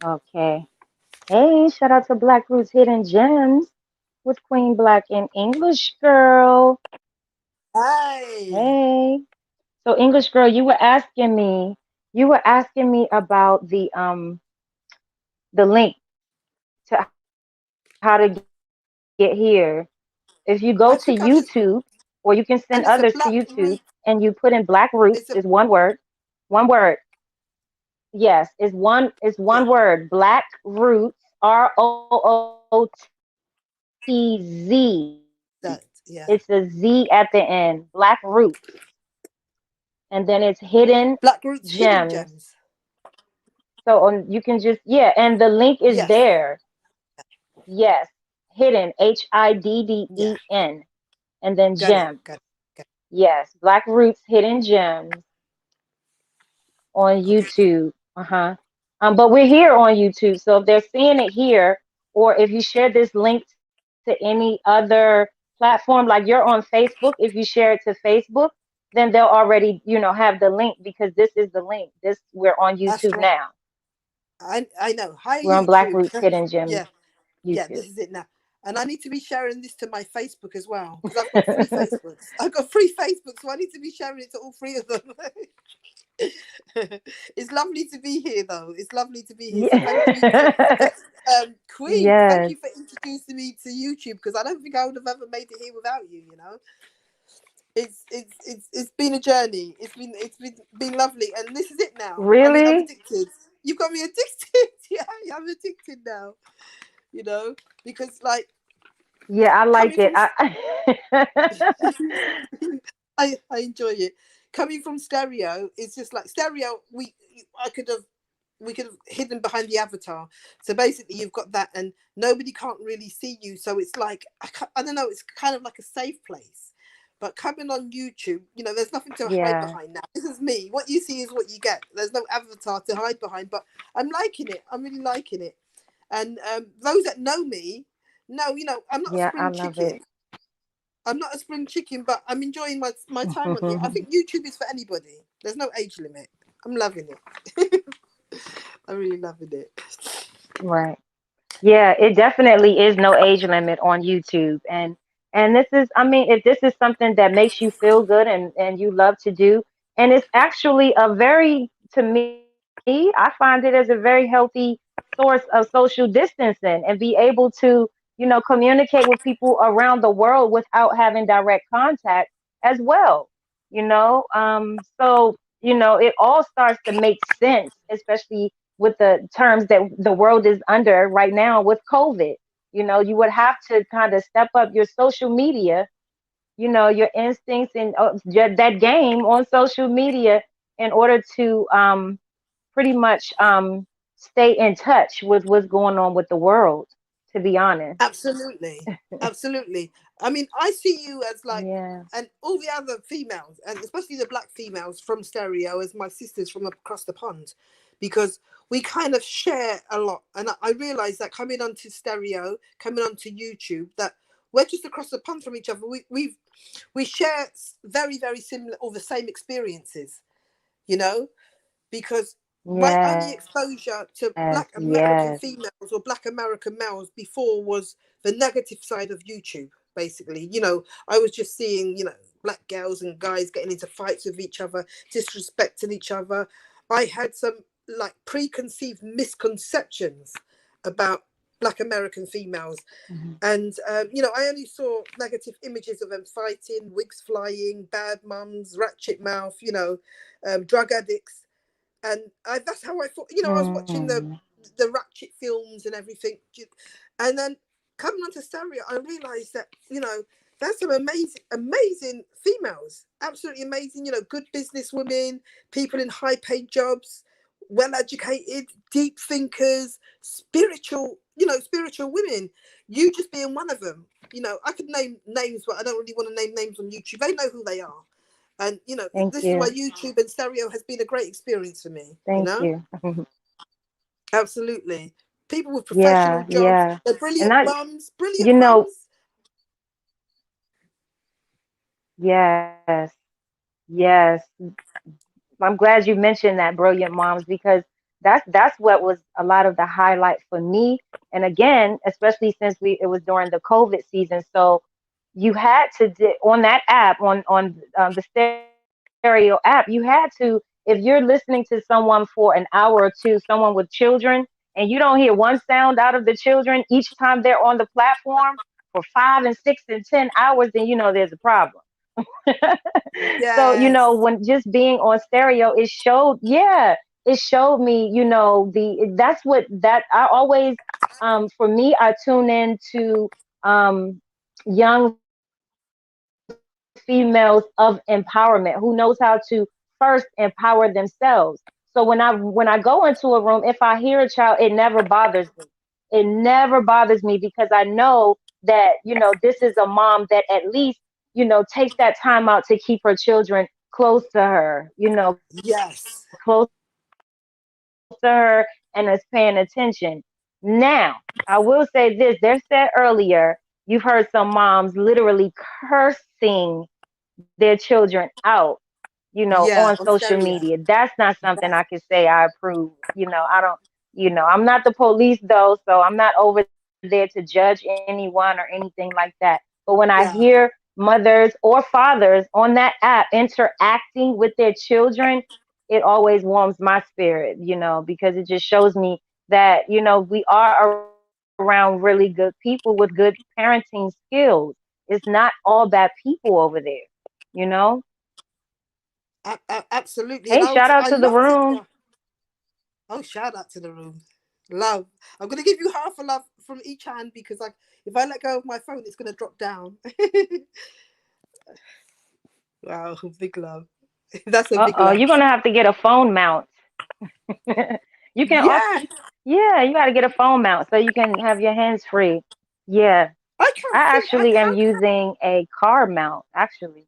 Okay. Hey, shout out to Black Roots Hidden Gems with Queen Black and English Girl. Hi. Hey. So English Girl, you were asking me about the link to how to get here. If you go to YouTube, or I you can think send I've just, others to YouTube and it's and a you put black in Black root. Roots is one word. It's a, One word. Yes, it's one yeah, word. Black Roots, ROOTZ. that, It's a yeah. Z at the end. Black Roots. And then it's hidden Black roots, hidden gems. gems. So on you can just yeah, and the link is Yes. there. Yes. Hidden Yeah. HIDDEN and then Got it. gems. Got it. Got Yes. Black Roots Hidden Gems on it. Okay. YouTube. Uh-huh. But we're here on YouTube. So if they're seeing it here, or if you share this link to any other platform, like you're on Facebook, if you share it to Facebook, then they'll already, have the link because this is the link. This we're on That's YouTube right. now. I know. Hi, We're on Black YouTube. Roots Hidden Gems Yeah. Yeah, YouTube. this is it now. And I need to be sharing this to my Facebook as well because I've got three Facebooks. I've got three Facebooks, so I need to be sharing it to all three of them. It's lovely to be here, though. It's lovely to be here. So thank you to Queen. Thank Yes. you for introducing me to YouTube because I don't think I would have ever made it here without you. You know, it's been a journey. It's been lovely, and this is it now. I mean, I'm Really? addicted. You've got me addicted. Yeah, I'm addicted now. You know, because like Yeah, I like coming it. from I I enjoy it. Coming from stereo, it's just like stereo. I could have we could have hidden behind the avatar. So basically, you've got that, and nobody can't really see you. So it's like I don't know. It's kind of like a safe place. But coming on YouTube, there's nothing to hide yeah. behind now. This is me. What you see is what you get. There's no avatar to hide behind. But I'm liking it. I'm really liking it. And those that know me know, I'm not a Yeah, I spring love chicken. it. I'm not a spring chicken, but I'm enjoying my time on here. I think YouTube is for anybody. There's no age limit. I'm loving it. I'm really loving it. Right. Yeah, it definitely is no age limit on YouTube. And this is, I mean, if this is something that makes you feel good and you love to do, and it's actually a very, to me, I find it as a very healthy source of social distancing and be able to, communicate with people around the world without having direct contact as well. So, it all starts to make sense, especially with the terms that the world is under right now with COVID. You would have to kind of step up your social media, your instincts and that game on social media in order to pretty much stay in touch with what's going on with the world, to be honest. Absolutely, absolutely. I mean, I see you as like, Yeah. and all the other females, and especially the black females from stereo, as my sisters from across the pond, because we kind of share a lot. And I realize that coming onto stereo, coming onto YouTube, that we're just across the pond from each other. We share very very similar or the same experiences, you know because my only Yes, exposure to yes. black American females or black American males before was the negative side of YouTube. Basically, I was just seeing, black girls and guys getting into fights with each other, disrespecting each other. I had some like preconceived misconceptions about black American females, Mhm. and I only saw negative images of them fighting, wigs flying, bad mums, ratchet mouth, drug addicts, and that's how I thought. I was watching Mm. the Ratchet films and everything, and then coming onto stereo, I realised that there's some amazing, amazing females, absolutely amazing. Good business women, people in high paid jobs, well educated, deep thinkers, spiritual. Spiritual women. You just being one of them. I could name names, but I don't really want to name names on YouTube. They know who they are. And Thank this is why you. YouTube and stereo has been a great experience for me. Thank you. Absolutely. People with professional Yeah, jobs, yeah. they're And brilliant I, mums, brilliant you know, mums. yes, yes. I'm glad you mentioned that, brilliant moms, because That's what was a lot of the highlight for me. And again, especially since we it was during the COVID season, so you had to on that app on the stereo app, you had to, if you're listening to someone for an hour or two, someone with children, and you don't hear one sound out of the children each time they're on the platform for 5 and 6 and 10 hours, then you know there's a problem. So, Yes. when just being on stereo, it showed, yeah, it showed me, that's what that I always, for me, I tune into young females of empowerment who knows how to first empower themselves. So when I go into a room, if I hear a child, it never bothers me. It never bothers me because I know that, this is a mom that at least, takes that time out to keep her children close to her, close to her, and is paying attention. Now, I will say this. There said earlier, you've heard some moms literally cursing their children out, on social media. Yeah, That's on not something stereo. I can say I approve. I'm not the police though, so I'm not over there to judge anyone or anything like that. But when I hear mothers Yeah. or fathers on that app interacting with their children, it always warms my spirit, because it just shows me that, we are around really good people with good parenting skills. It's not all bad people over there, you know? Absolutely. Hey, And shout out I to the loved it. room. Yeah. Oh, shout out to the room. Love. I'm gonna give you half a love from each hand because like if I let go of my phone, it's gonna drop down. Wow, big love. That's a big Uh-oh, love. you're gonna have to get a phone mount. You can also, Yeah, yeah, you gotta get a phone mount so you can have your hands free. Yeah, I can't I see. actually am How can? using a car mount. Actually,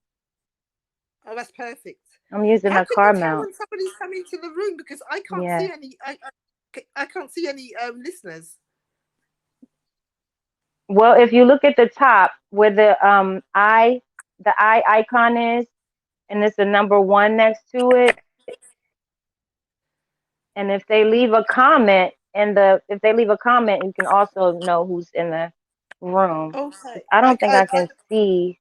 Oh, that's perfect. I'm using How a can you car tell mount. when somebody's coming to the room? Because I can't see Yeah. any. I can't see any listeners. Well, if you look at the top where the eye icon is, and there's a number one next to it, and if they leave a comment if they leave a comment, you can also know who's in the room. Okay, 'Cause I don't think I can see.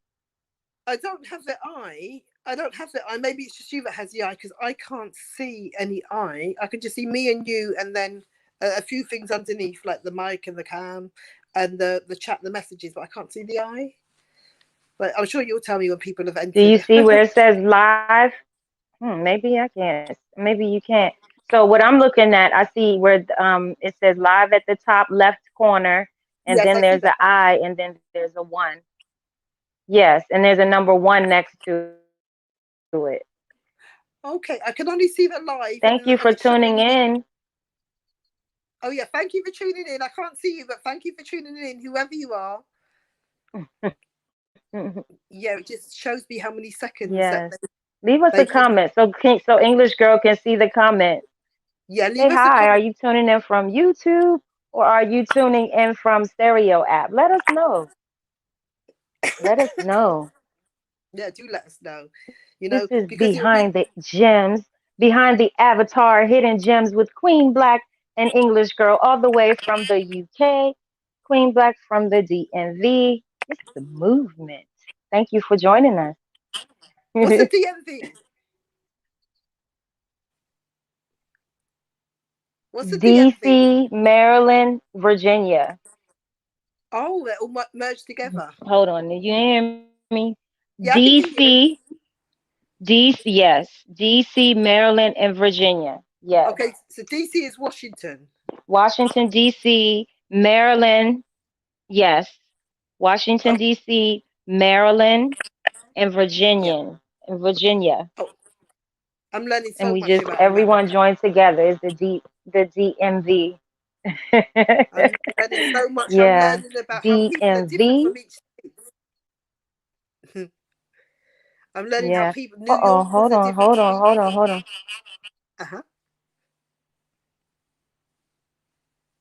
I don't have the eye. I don't have the eye. Maybe it's just you that has the eye because I can't see any eye. I can just see me and you, and then a few things underneath, like the mic and the cam, and the chat, the messages. But I can't see the eye. But I'm sure you'll tell me when people have Do you entered. see where it says live? Maybe I can't. Maybe you can't. So what I'm looking at, I see where it says live at the top left corner, and Yes, then I see there's an that. I, and then there's a one. Yes, and there's a number one next to it. Okay, I can only see the Thank live, you for and tuning it's showing in. me. Oh yeah, thank you for tuning in. I can't see you, but thank you for tuning in, whoever you are. Yeah, it just shows me how many seconds Yes. that Leave us a they've just. comment so English girl can see the comment. Yeah, Say leave us a hi. Are comment. you tuning in from YouTube or are you tuning in from Stereo app? Let us know. Let us know. Yeah, do let us know. This is Because it would be. behind the gems, behind the avatar, hidden gems with Queen Black and English girl all the way from the UK. Queen Black from the DMV. It's the movement. Thank you for joining us. What's the DMV? What's the DMV? DC, Maryland, Virginia. Oh, they're all merged together. Hold on, did you hear me? Yeah, I can hear you. DC, DC, yes. DC, Maryland, and Virginia. Yes. Okay, so DC is Washington. Washington, DC, Maryland, yes. Washington, Oh, D.C., Maryland, and yeah. Virginia. Oh, I'm learning And so we much just about everyone America. joined together. It's the DMV. I'm learning so much. I'm Yeah, learning about how people are different DMV. from each state. I'm learning how Yeah. people, New Uh-oh, Yorkers hold are on, different hold from on, each hold on, state. hold on. Uh-huh.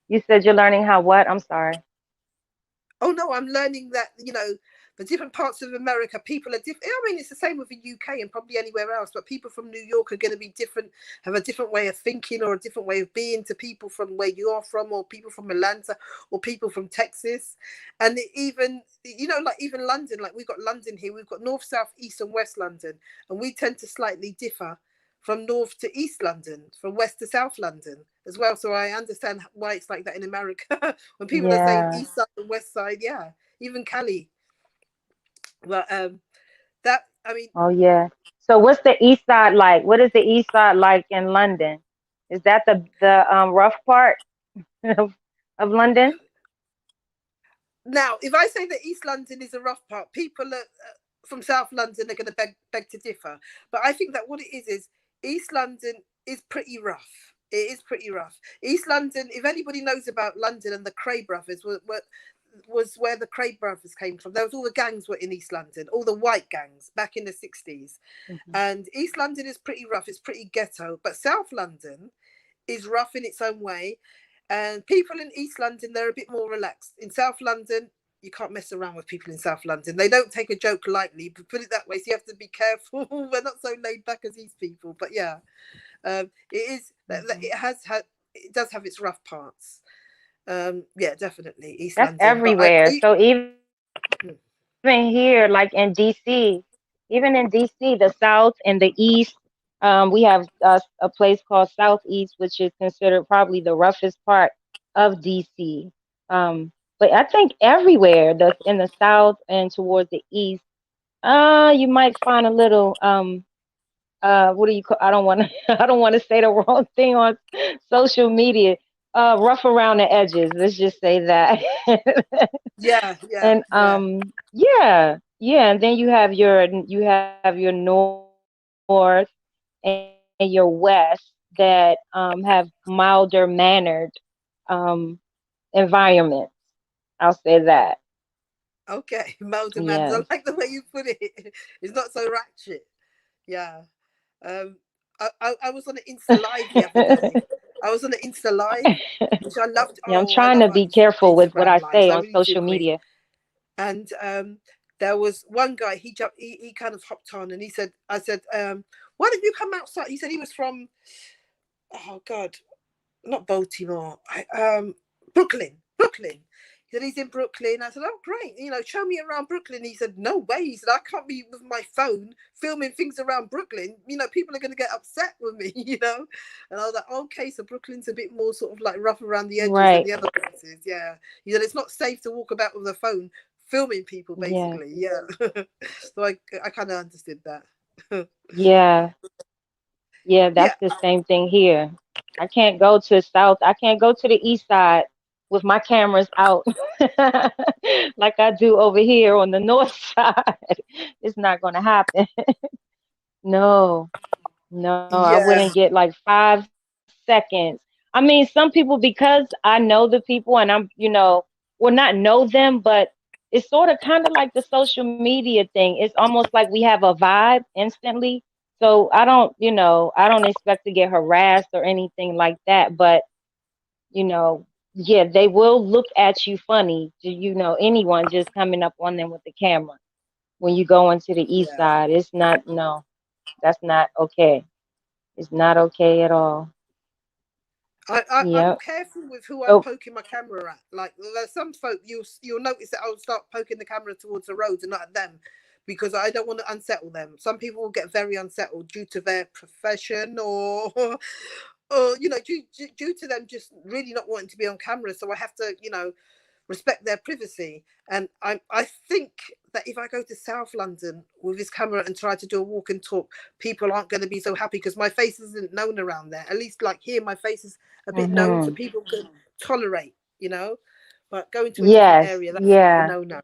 You said you're learning how what? I'm sorry. Oh no, I'm learning that, but different parts of America, people are different. I mean, it's the same with the UK and probably anywhere else, but people from New York are going to be different, have a different way of thinking or a different way of being to people from where you're from, or people from Atlanta, or people from Texas. And even, you know, like even London, like we've got London here, we've got North, South, East and West London, and we tend to slightly differ from North to East London, from West to South London as well. So I understand why it's like that in America when people are saying Yeah. East side and West side. Yeah, even Cali. But that, I mean, Oh yeah. So what's the east side like? What is the east side like in London? Is that the rough part of, of London? now if I say that East London is a rough part, people are, from South London are going to beg to differ. But I think that what it is East London is pretty rough. It is pretty rough. East London, if anybody knows about London and the Cray brothers, was where the Cray brothers came from. There was all the gangs were in East London, all the white gangs back in the 60s. Hmm. And East London is pretty rough. It's pretty ghetto. But South London is rough in its own way. And people in East London, they're a bit more relaxed. In South London, you can't mess around with people in South London. They don't take a joke lightly, but put it that way. So you have to be careful. We're not so laid back as these people. But yeah, it is. Hmm. It does have its rough parts. Yeah, definitely East That's London. But everywhere. So even mm, here, like in DC, even in DC, the South and the East, we have a place called Southeast, which is considered probably the roughest part of DC. But I think everywhere that's in the South and towards the East, you might find a little what do you call, I don't want to I don't want to say the wrong thing on social media. Rough around the edges, let's just say that. yeah, yeah, And yeah. yeah, yeah, and then you have your north and your west that have milder mannered environments. I'll say that. Okay, Melder Manners. I Yes. like the way you put it. It's not so ratchet. Yeah. Um, I was on an Insta Live the other day. I was on an Insta Live, which I loved. Yeah, I'm Oh, I trying love to be careful with what Instagram I lives. say I on really do social agree. media. And there was one guy. He jumped. He kind of hopped on, and he said, "I said, why don't you come outside?" He said he was from. Oh God, not Baltimore. Brooklyn. Brooklyn. He said he's in Brooklyn. I said, oh great, you know, show me around Brooklyn. He said, no way. He said, I can't be with my phone filming things around Brooklyn. You know, people are going to get upset with me. You know, and I was like, okay, so Brooklyn's a bit more sort of like rough around the edges than Right. the other places. Yeah. He said it's not safe to walk about with a phone filming people. Yes. Basically, yeah. So I kind of understood that. Yeah. Yeah, Yeah. that's the same thing here. I can't go to South. I can't go to the East Side with my cameras out like I do over here on the North Side. It's not going to happen. No, no, I wouldn't Yeah. get like 5 seconds. I mean, some people, because I know the people and well, not know them, but it's sort of kind of like the social media thing. It's almost like we have a vibe instantly. So I don't expect to get harassed or anything like that. But, yeah, they will look at you funny, anyone just coming up on them with the camera when you go into the East Yeah. Side. It's not, no, that's not okay. It's not okay at all. I'm Yep. careful with who I'm So, poking my camera at. Like there's some folk you'll notice that I'll start poking the camera towards the roads and not at them because I don't want to unsettle them. Some people will get very unsettled due to their profession or or due to them just really not wanting to be on camera. So I have to respect their privacy. And I think that if I go to South London with this camera and try to do a walk and talk, people aren't going to be so happy because my face isn't known around there. At least like here, my face is a bit known, so hmm, people can tolerate, But going to a different yes, area, that's a yeah, no-no.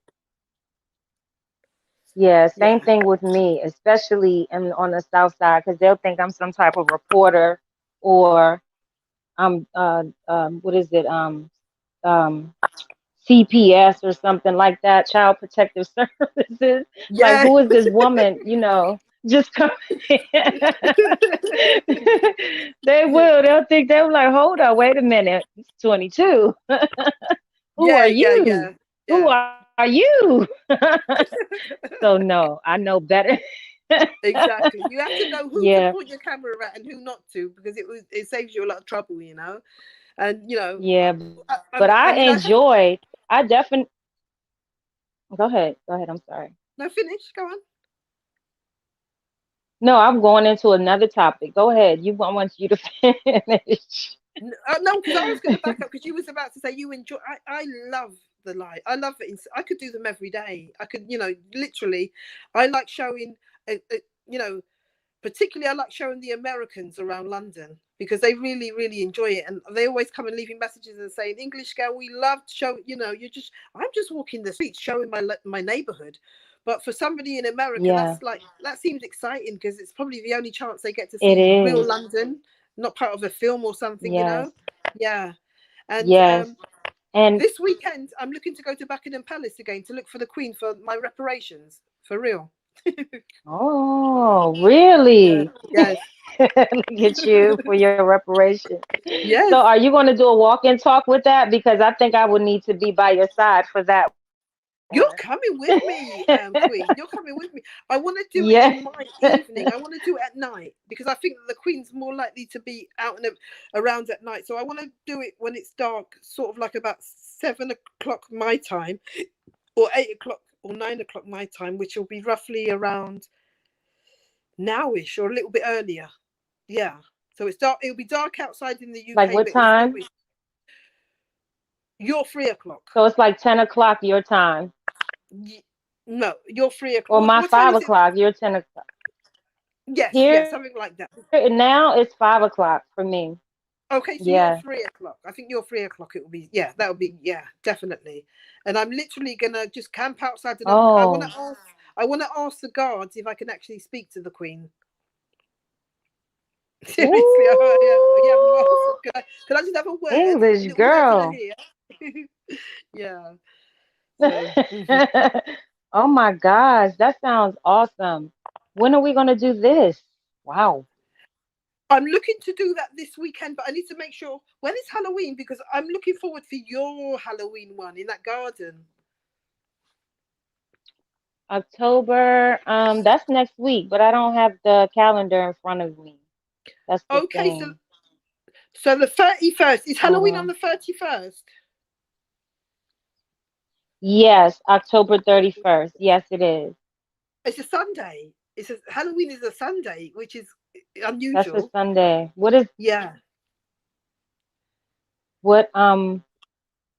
yeah. Same Yeah. thing with me, especially on the South Side, because they'll think I'm some type of reporter or I'm what is it um CPS or something like that, Child Protective Services. Like, Yeah. who is this woman? Just come. They will. They'll think they're like, hold on, wait a minute. It's 22. Who Yeah, are yeah, you? yeah, Who yeah. are are you? So no, I know better. Exactly. You have to know who to Yeah, point your camera at and who not to, because it saves you a lot of trouble, you know. And you know, yeah, but I I mean, I hate. enjoyed. I definitely. Go ahead. Go ahead. I'm sorry. No, finish. Go on. No, I'm going into another topic. Go ahead. I want you to finish. No, because I was going to back up because you was about to say you enjoy. I love the light. I love it. I could do them every day. I could, you know, literally. I like showing, you know, particularly I like showing the Americans around London because they really, really enjoy it, and they always come and leaving messages and saying, "English girl, we love to show." You know, I'm just walking the streets showing my neighborhood. But for somebody in America, Yeah, that seems exciting because it's probably the only chance they get to it see real is. London, not part of a film or something, you Yes, know. Yeah, and yes. And this weekend I'm looking to go to Buckingham Palace again to look for the Queen for my reparations for real. oh, Yeah. really? Yes. Look at you for your reparation. So, Yes. are you going to do a walk and talk with that? Because I think I would need to be by your side for that one. You're coming with me, Queen. You're coming with me. I want to do it Yeah. in my evening. I want to do it at night because I think that the Queen's more likely to be out and around at night. So I want to do it when it's dark, sort of like about 7 o'clock my time, or 8 o'clock or 9 o'clock my time, which will be roughly around nowish or a little bit earlier. Yeah. So it's dark. It'll be dark outside in the Like UK, what but it'll still time? be. You're 3 o'clock. So it's like 10 o'clock your time. No, you're 3 o'clock. Or my What time 5 is it? o'clock, your 10 o'clock. Yes, yes, Here something like that. now it's 5 o'clock for me. Okay, so you're Yeah. 3 o'clock. I think you're 3 o'clock. It will be, yeah, that would be, yeah, definitely. And I'm literally gonna just camp outside, and Oh. I want to ask the guards if I can actually speak to the Queen. Seriously, yeah, yeah. I'm gonna ask them, Ooh. can I just have a word, a English little word in girl. her ear? Yeah. So Oh my gosh, that sounds awesome. When are we going to do this? Wow. I'm looking to do that this weekend, but I need to make sure when it's Halloween because I'm looking forward for your Halloween one in that garden. October, that's next week, but I don't have the calendar in front of me. That's the Okay, thing. so the 31st is Hold Halloween on on. the 31st. Yes, October 31st. Yes, it is. It's a Sunday. Halloween is a Sunday, which is That's a unusual. Sunday. Yeah. What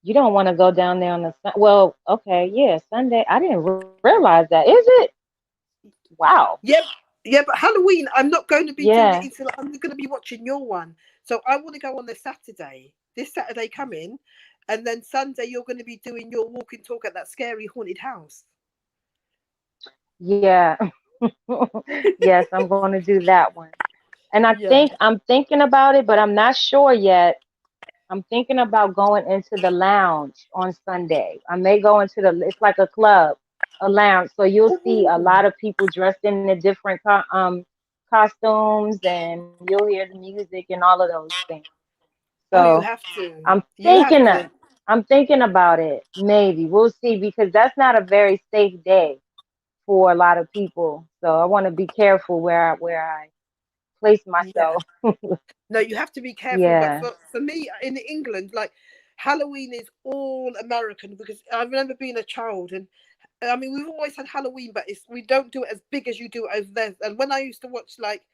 you don't want to go down there on the well, okay, yeah, Sunday. I didn't realize that. Is it? Wow. Yep. Yeah, but Halloween, I'm not going to be doing it Yeah. until I'm going to be watching your one. So I want to go on the Saturday, this Saturday coming, and then Sunday you're going to be doing your walk and talk at that scary haunted house. Yeah. Yes, I'm going to do that one. And Yeah. I'm thinking about it, but I'm not sure yet. I'm thinking about going into the lounge on Sunday. I may go into it's like a club, a lounge. So you'll see a Ooh. lot of people dressed in the different costumes, and you'll hear the music and all of those things. Oh, you So have to. I'm You have thinking of, to. I'm thinking about it. Maybe we'll see because that's not a very safe day for a lot of people. So I want to be careful where I place Yeah. myself. No, you have to be careful. But Yeah. for me in England, like Halloween is all American because I remember being a child and I mean we've always had Halloween, but we don't do it as big as you do it over there. And when I used to watch like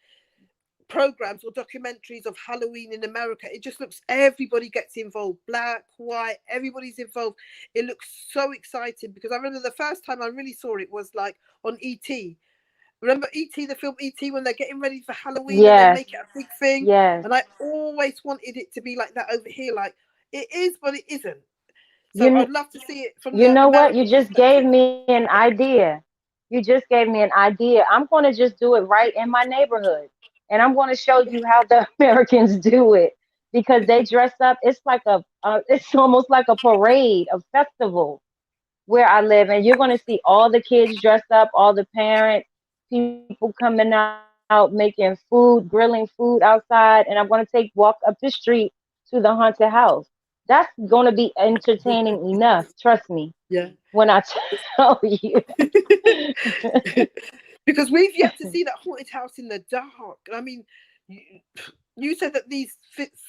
programs or documentaries of Halloween in America, it just looks everybody gets involved, black, white, everybody's involved. It looks so exciting because I remember the first time I really saw it was like on ET. Remember ET, the film ET, when they're getting ready for Halloween and they Yes. make it a big thing? Yes. And I always wanted it to be like that over here. Like it is, but it isn't. So You I'd love to see it from You the know what? You American just gave perspective. me an idea. You just gave me an idea. I'm going to just do it right in my neighborhood. And I'm going to show you how the Americans do it because they dress up. It's like it's almost like a parade, a festival where I live. And you're going to see all the kids dressed up, all the parents, people coming out, making food, grilling food outside. And I'm going to walk up the street to the haunted house. That's going to be entertaining enough. Trust me. Yeah. when I tell you. Because we've yet to see that haunted house in the dark. I mean, you, you said that these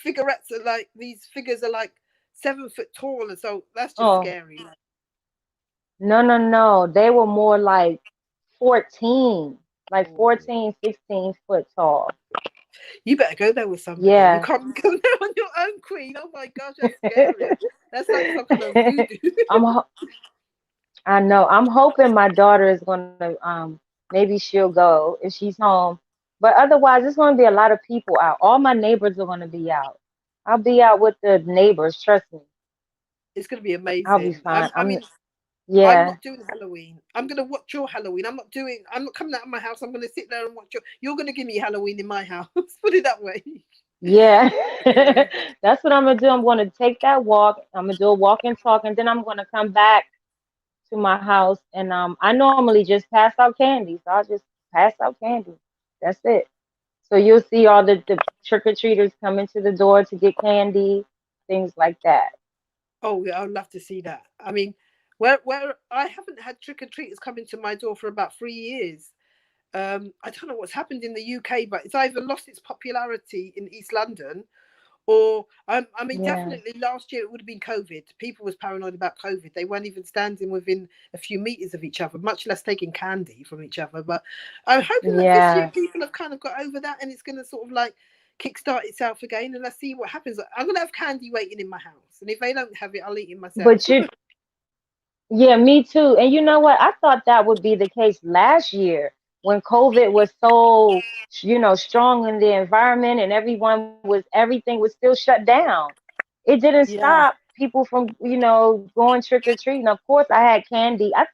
figurettes are like, these figures are like 7 foot tall, and so that's just Oh, scary. no, no, no. They were more like 14, like Oh. 14, 16 foot tall. You better go there with somebody. You Yeah. can't go there on your own, Queen. Oh my gosh, that's scary. That's like some kind of voodoo. I'm I know. I'm hoping my daughter is gonna maybe she'll go if she's home. But otherwise it's gonna be a lot of people out. All my neighbors are gonna be out. I'll be out with the neighbors, trust me. It's going to be I'll be amazing. fine. I mean, I'm Yeah. not doing Halloween. I'm going to watch your Halloween. I'm not coming out of my house. I'm going to sit there and watch you're going to give me Halloween in my house. Put it that way. Yeah. Yeah. That's what I'm gonna do. I'm gonna take that walk. I'm gonna do a walk and talk, and then I'm gonna come back to my house and I normally just pass out candy. So I'll just pass out candy. That's it. So you'll see all the trick-or-treaters coming to the door to get candy, things like that. Oh, yeah, I'd love to see that. I mean, where I haven't had trick or treaters coming to my door for about 3 years. I don't know what's happened in the UK, but it's either lost its popularity in East London, or I mean, Yeah. definitely last year it would have been COVID. People was paranoid about COVID. They weren't even standing within a few meters of each other, much less taking candy from each other. But I'm hoping that this year Yeah. people have kind of got over that, and it's going to sort of like kickstart itself again. And let's see what happens. I'm going to have candy waiting in my house, and if they don't have it, I'll eat it myself. But you Yeah, me too. And you know what? I thought that would be the case last year when COVID was so, strong in the environment and everything was still shut down. It didn't Yeah. stop people from, going trick or treating. Of course, I had candy. I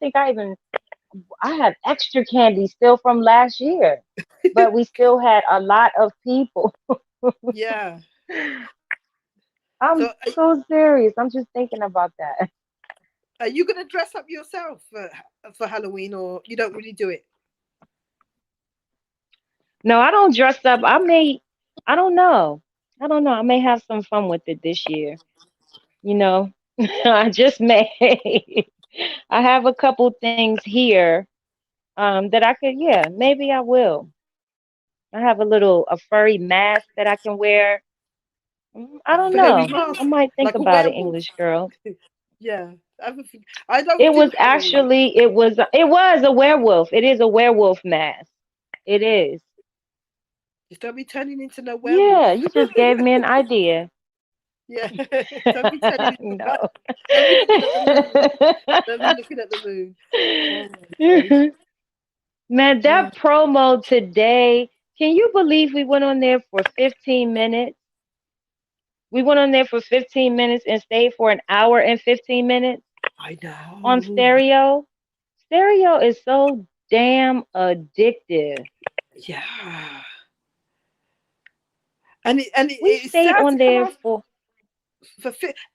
have extra candy still from last year, but we still had a lot of people. Yeah. I'm So so serious. I'm just thinking about that. are you going to dress up yourself for Halloween, or you don't really do it? No, I don't dress up. I don't know. I don't know. I may have some fun with it this year. You know, I just may. I have a couple things here that I could, yeah, maybe I will. I have a furry mask that I can wear. I A don't furry know. I mask, might think like a about it, werewolf. English girl. Yeah. I don't do Halloween. It was a werewolf. It is a werewolf mask. It is. Just don't be turning into no werewolf. Yeah, you just gave me an idea. Yeah. Don't be turning into that. No. Don't be looking at the moon. Don't be looking at the moon. Oh my gosh. Man, Oh, that promo today, can you believe we went on there for 15 minutes? We went on there for 15 minutes and stayed for an hour and 15 minutes I on know. stereo. Stereo is so damn addictive. Yeah. And We it's stayed sad on to come there off for,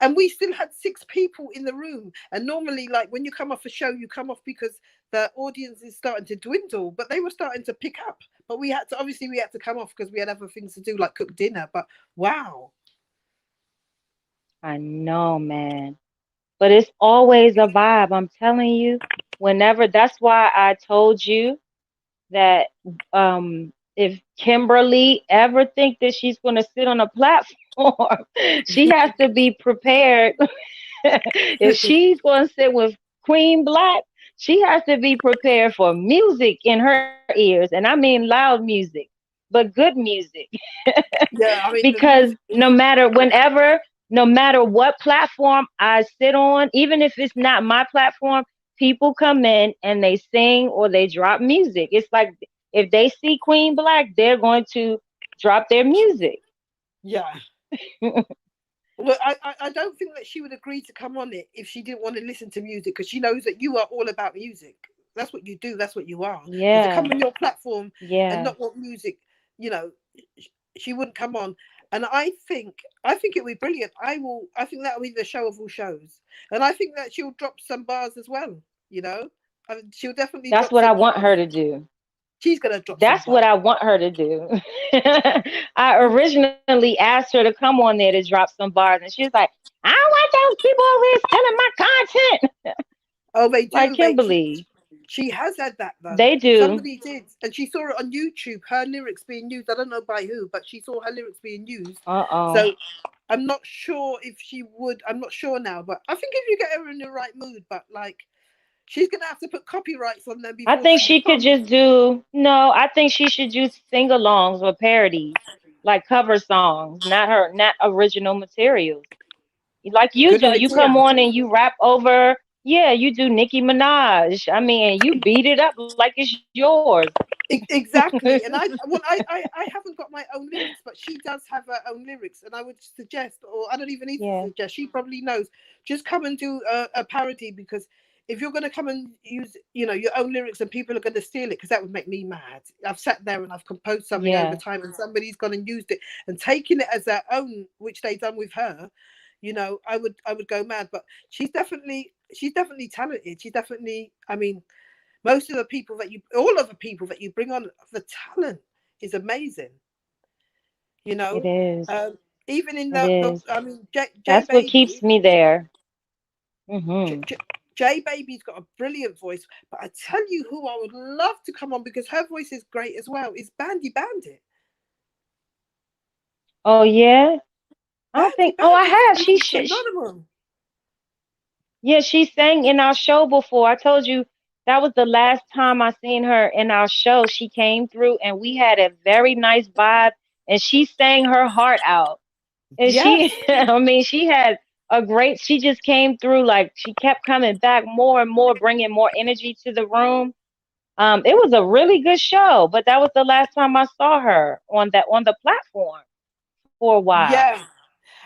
and we still had 6 people in the room. And normally, like when you come off a show, you come off because the audience is starting to dwindle, but they were starting to pick up. But we had to come off because we had other things to do, like cook dinner. But wow. I know, man. But it's always a vibe. I'm telling you, that's why I told you that if Kimberly ever think that she's going to sit on a platform, she has to be prepared. If she's going to sit with Queen Black, she has to be prepared for music in her ears, and I mean loud music, but good music. Yeah, I mean the Because music is no matter what platform I sit on, even if it's not my platform, people come in and they sing or they drop music. It's like if they see Queen Black, they're going to drop their music. yeah. Well, I don't think that she would agree to come on it if she didn't want to listen to music, because she knows that you are all about music. That's what you do. That's what you are. So to come Yeah, on your platform and yeah. not want music, you know, she wouldn't come on. And I think it would be brilliant. I think that will be the show of all shows. And I think that she'll drop some bars as well. You know, she'll definitely That's drop what I some want bars. her to do. She's gonna drop some That's what bars. I want her to do. I originally asked her to come on there to drop some bars, and she was like, "I don't want those people over here stealing my content." Oh, they like do. Kimberly. She has had that though. They do. Somebody did, and she saw it on YouTube. Her lyrics being used. I don't know by who, but she saw her lyrics being used. Uh-oh. So I'm not sure if she would. I'm not sure now, but I think if you get her in the right mood, but like she's gonna have to put copyrights on them I before think she she could becomes. just do no, I think she should do sing-alongs or parodies, like cover songs, not original materials. Like you Good do. You idea. come on and you rap over, yeah, you do Nicki Minaj. I mean, and you beat it up like it's yours. Exactly, and I haven't got my own lyrics, but she does have her own lyrics, and I would suggest, or I don't even need to Yeah, suggest, she probably knows. Just come and do a parody, because if you're going to come and use, your own lyrics, and people are going to steal it, because that would make me mad. I've sat there and I've composed something over yeah, time, and somebody's gone and used it and taken it as their own, which they done with her. I would go mad. But she's definitely talented. She's definitely. I mean, most of the people that you, all of the people that you bring on, the talent is amazing. You it know, is. um, even in It the is. I mean, J That's what keeps Baby, me there. J, Hmm. J, J Baby's got a brilliant voice. But I tell you who I would love to come on, because her voice is great as well, is Bandy Bandit. Oh yeah. I Bandy think. Oh, I Bandit's have. She should. phenomenal. Yeah, she sang in our show before. I told you that was the last time I seen her in our show. She came through and we had a very nice vibe and she sang her heart out. And she Yes, I mean, she had a great she just came through like she kept coming back more and more, bringing more energy to the room. It was a really good show, but that was the last time I saw her on the platform for a while. yeah.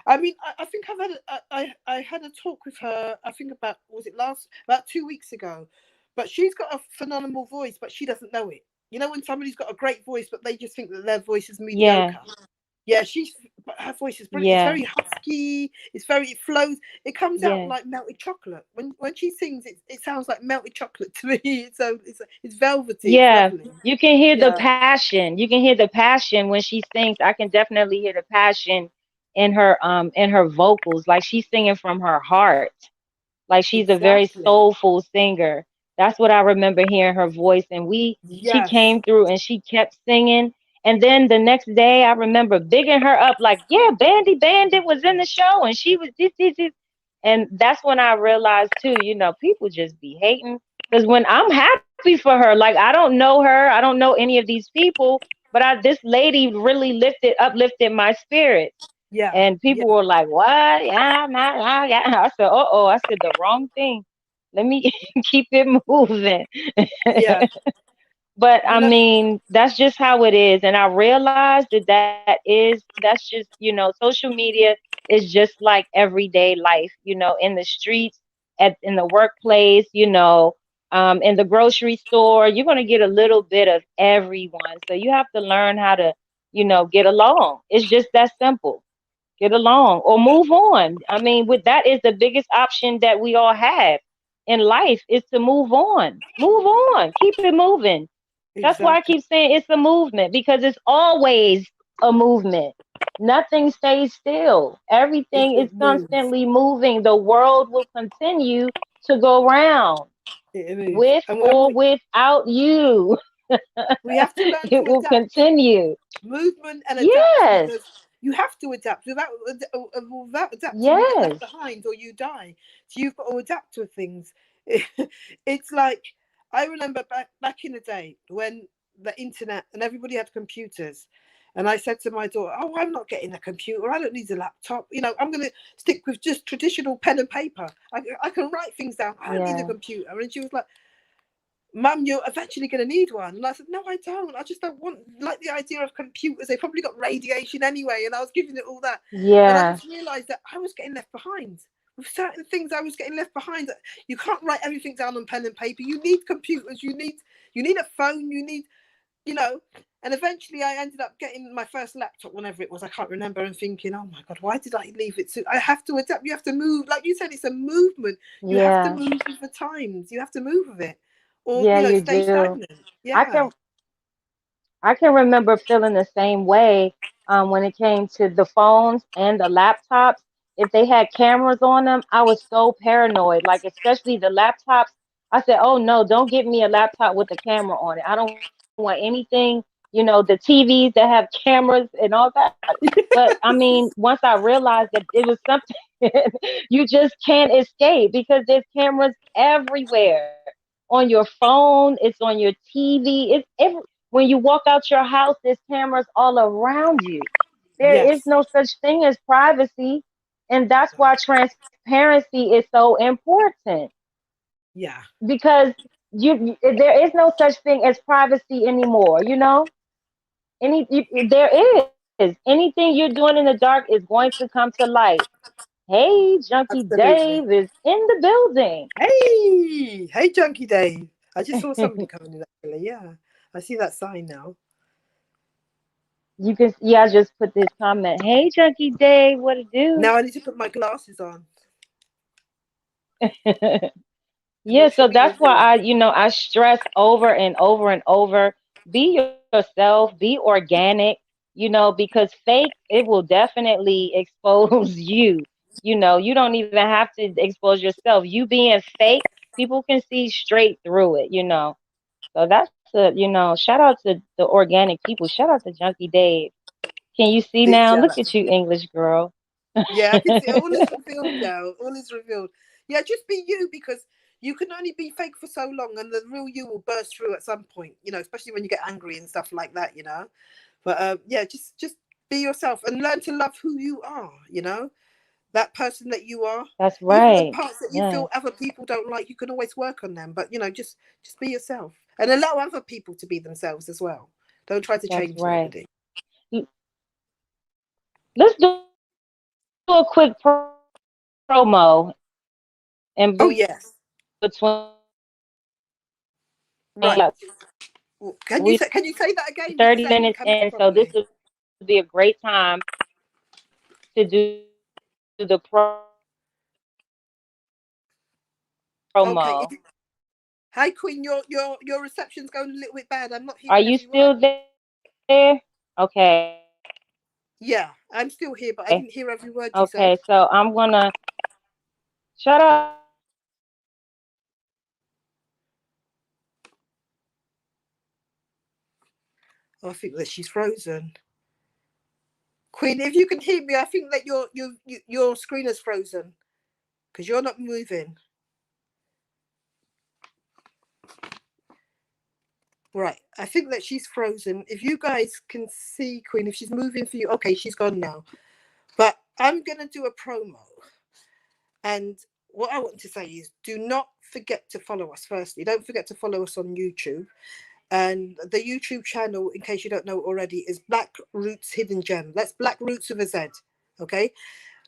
I mean, I think I had a talk with her. I think about, was it last, about 2 weeks ago, but she's got a phenomenal voice, but she doesn't know it. You know, when somebody's got a great voice, but they just think that their voice is Yeah, mediocre. Yeah, but her voice is brilliant. It's yeah, very husky. It flows. It comes out yeah. like melted chocolate. When she sings, it sounds like melted chocolate to me. It's velvety. It's Yeah, lovely. you can hear the Yeah, passion. You can hear the passion when she sings. I can definitely hear the passion in her vocals. Like she's singing from her heart. Like she's a very exactly. soulful singer. That's what I remember hearing her voice. And she Yes. came through and she kept singing. And then the next day, I remember bigging her up like, yeah, Bandy Bandit was in the show and she was this. And that's when I realized too, people just be hating. Because when I'm happy for her, like I don't know her, I don't know any of these people, but this lady really uplifted my spirits. Yeah. And people Yeah. were like, "What? Yeah, not, yeah." I said, "Oh, I said the wrong thing. Let me keep it moving." Yeah. But I You know. mean, that's just how it is. And I realized that's just, social media is just like everyday life, in the streets, in the workplace, in the grocery store. You're going to get a little bit of everyone. So you have to learn how to, get along. It's just that simple. Get along or move on. I mean, with that is the biggest option that we all have in life is to move on. Move on. Keep it moving. That's why I keep Exactly. saying it's a movement because it's always a movement. Nothing stays still. Everything is It moves. constantly moving. The world will continue to go round It moves. with And or without you. we have to learn It to will adapt. continue. Movement and adapt, Yes. because you have to adapt. Without adapting, you get left Yes. behind or you die. So you've got to adapt to things. It's like, I remember back in the day when the internet and everybody had computers. And I said to my daughter, "Oh, I'm not getting a computer. I don't need a laptop. I'm going to stick with just traditional pen and paper. I can write things down. I don't need a Yeah. computer." And she was like, "Mum, you're eventually going to need one." And I said, "No, I don't. I just don't want, like, the idea of computers. They probably got radiation anyway." And I was giving it all that. And I Yeah. just realized that I was getting left behind. With certain things, I was getting left behind. You can't write everything down on pen and paper. You need computers. You need a phone. You know. And eventually, I ended up getting my first laptop, whenever it was. I can't remember. And thinking, "Oh my God, why did I leave it to?" I have to adapt. You have to move. Like you said, it's a movement. You have to Yeah. move with the times. You have to move with it, or Yeah, you stay do. stagnant. I Yeah. can I can remember feeling the same way when it came to the phones and the laptops. If they had cameras on them, I was so paranoid. Like especially the laptops. I said, oh no, don't get me a laptop with a camera on it. I don't want anything, the TVs that have cameras and all that. But I mean, once I realized that it was something you just can't escape because there's cameras everywhere. On your phone, it's on your TV, when you walk out your house, there's cameras all around you. There is Yes. no such thing as privacy. And that's No. why transparency is so important Yeah. because there is no such thing as privacy anymore. There is anything you're doing in the dark is going to come to light. Hey, Junkie Absolutely. Dave is in the building. Hey, Junkie Dave. I just saw somebody coming in actually. Yeah, I see that sign now. You can see I just put this comment. Hey, Junkie Dave, what it do? Now I need to put my glasses on to Yeah, not show so me your that's why vision. I stress over and over and over, be yourself, be organic, because fake, it will definitely expose you. You don't even have to expose yourself. You being fake, people can see straight through it. So shout out to the organic people. Shout out to Junkie Dave. Can you see Big now? shout Look out. at you, English girl. Yeah, I can see all is revealed now. All is revealed. Yeah, just be you because you can only be fake for so long, and the real you will burst through at some point. Especially when you get angry and stuff like that. But yeah, just be yourself and learn to love who you are. That person that you are. That's Even the right. parts that you Yes, feel other people don't like, you can always work on them. But just be yourself and allow other people to be themselves as well. Don't try to that's change right. nobody. Let's do a quick promo and bring it to an end Oh between yes, right. Well, we can you say that again? 30 Because that minutes didn't come out in, so this properly. would be a great time to do the promo. Okay. Hi Queen, your reception's going a little bit bad. I'm not Are hearing you every word. still there? Okay. Yeah, I'm still here, but I didn't hear every Okay. word you So said. I'm gonna shut up. Oh, I think that she's frozen. Queen, if you can hear me, I think that your screen is frozen because you're not moving. Right. I think that she's frozen. If you guys can see Queen, if she's moving for you, okay, she's gone now. But I'm going to do a promo. And what I want to say is do not forget to follow us, firstly. Don't forget to follow us on YouTube. And the YouTube channel, in case you don't know already, is Black Roots Hidden Gem. That's Black Roots with a Z. Okay.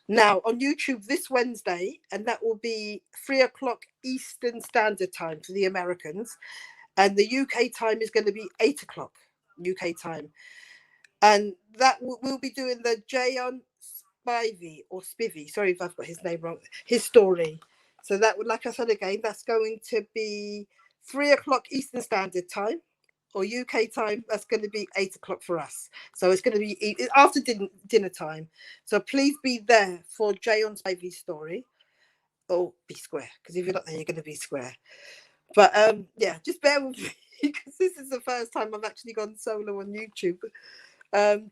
Now on YouTube this Wednesday, and that will be 3 o'clock Eastern Standard Time for the Americans. And the UK time is going to be 8 o'clock UK time. And that we'll be doing the Jayon Spivey or Spivey. Sorry if I've got his name wrong. His story. So that would, like I said again, that's going to be 3 o'clock Eastern Standard Time or UK time. That's going to be 8 o'clock for us. So it's going to be after dinner time. So please be there for Jayon Spivey's story. Or be square, because if you're not there, you're going to be square. But yeah, just bear with me because this is the first time I've actually gone solo on YouTube.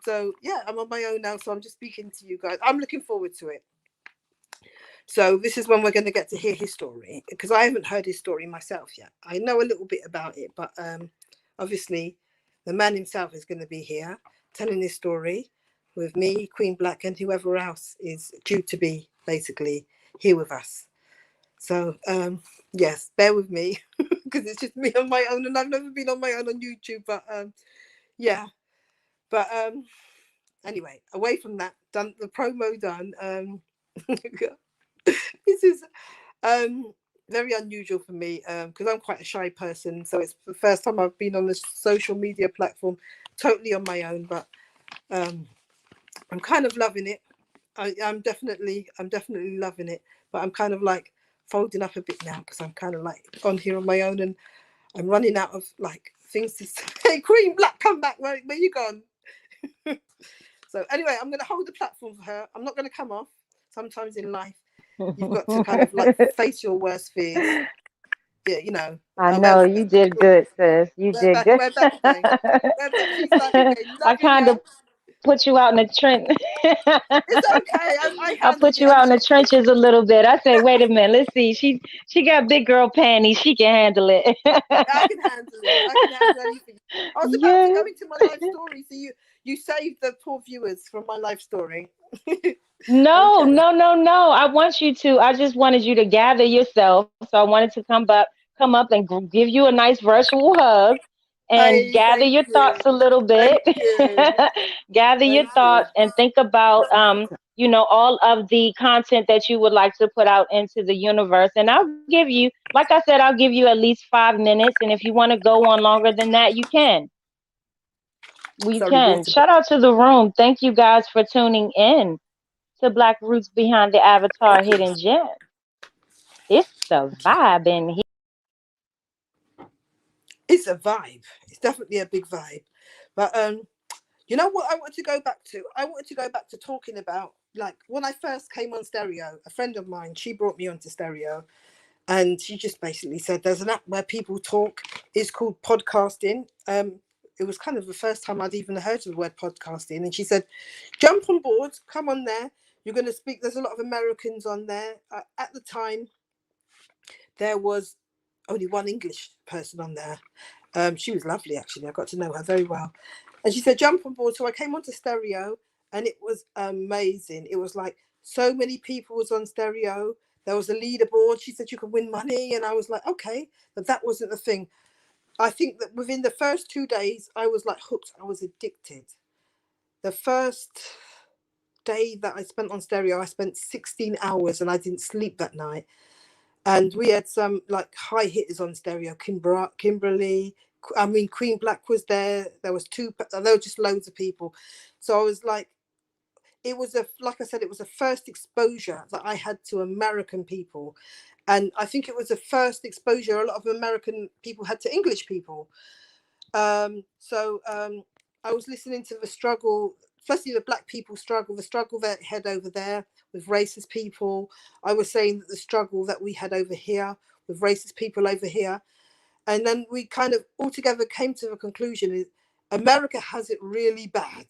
So yeah, I'm on my own now, so I'm just speaking to you guys. I'm looking forward to it. So this is when we're going to get to hear his story because I haven't heard his story myself yet. I know a little bit about it, but obviously the man himself is going to be here telling his story with me, Queen Black, and whoever else is due to be basically here with us. So yes, bear with me because it's just me on my own, and I've never been on my own on YouTube. But yeah, but anyway, away from that, done the promo done. This is very unusual for me because I'm quite a shy person, so it's the first time I've been on a social media platform totally on my own. But I'm kind of loving it. I'm definitely loving it, but I'm kind of like folding up a bit now because I'm kind of like on here on my own and I'm running out of like things to say. Hey, Queen Black, come back. Where you gone? So anyway, I'm going to hold the platform for her. I'm not going to come off. Sometimes in life, you've got to kind of like face your worst fears. Yeah, you know, I I know went you did good, sis. You did good. where back again. Where back. She's like, okay, I loving kind ya. of put you out in the trench. It's okay. I I handled put it. you I out in the managed it. trenches a little bit. I said, wait a minute, let's see. She got big girl panties. She can handle it. I can handle it. I can handle anything. I was about to Yeah. go into my life story, so you saved the poor viewers from my life story. No, Okay. no, no, no. I want you to. I just wanted you to gather yourself. So I wanted to come up and give you a nice virtual hug and Hey, gather thank your thoughts you. a little bit. Thank you. Gather your Thank you. thoughts and think about all of the content that you would like to put out into the universe. And I'll give you, like I said, I'll give you at least 5 minutes. And if you want to go on longer than that, you can. We Sorry, can. water. Shout out to the room. Thank you guys for tuning in to Black Roots Behind the Avatar Hidden Gem. It's the vibe in here. It's a vibe. It's definitely a big vibe. But you know what I want to go back to? I wanted to go back to talking about like when I first came on stereo, a friend of mine, she brought me onto stereo and she just basically said there's an app where people talk. It's called podcasting. It was kind of the first time I'd even heard of the word podcasting. And she said, jump on board, come on there. You're going to speak. There's a lot of Americans on there. At the time, there was only one English person on there. She was lovely, actually. I got to know her very well. And she said, jump on board. So I came onto stereo and it was amazing. It was like so many people was on stereo. There was a leaderboard. She said you could win money. And I was like, okay, but that wasn't the thing. I think that within the first 2 days, I was like hooked. I was addicted. The first day that I spent on stereo, I spent 16 hours and I didn't sleep that night. And we had some like high hitters on stereo. Kimberly, I mean Queen Black was there. There was two. There were just loads of people. So I was like, it was like I said, it was a first exposure that I had to American people, and I think it was the first exposure a lot of American people had to English people. So I was listening to the struggle, especially the Black people struggle, the struggle that had over there with racist people. I was saying that the struggle that we had over here with racist people over here. And then we kind of altogether came to the conclusion is America has it really bad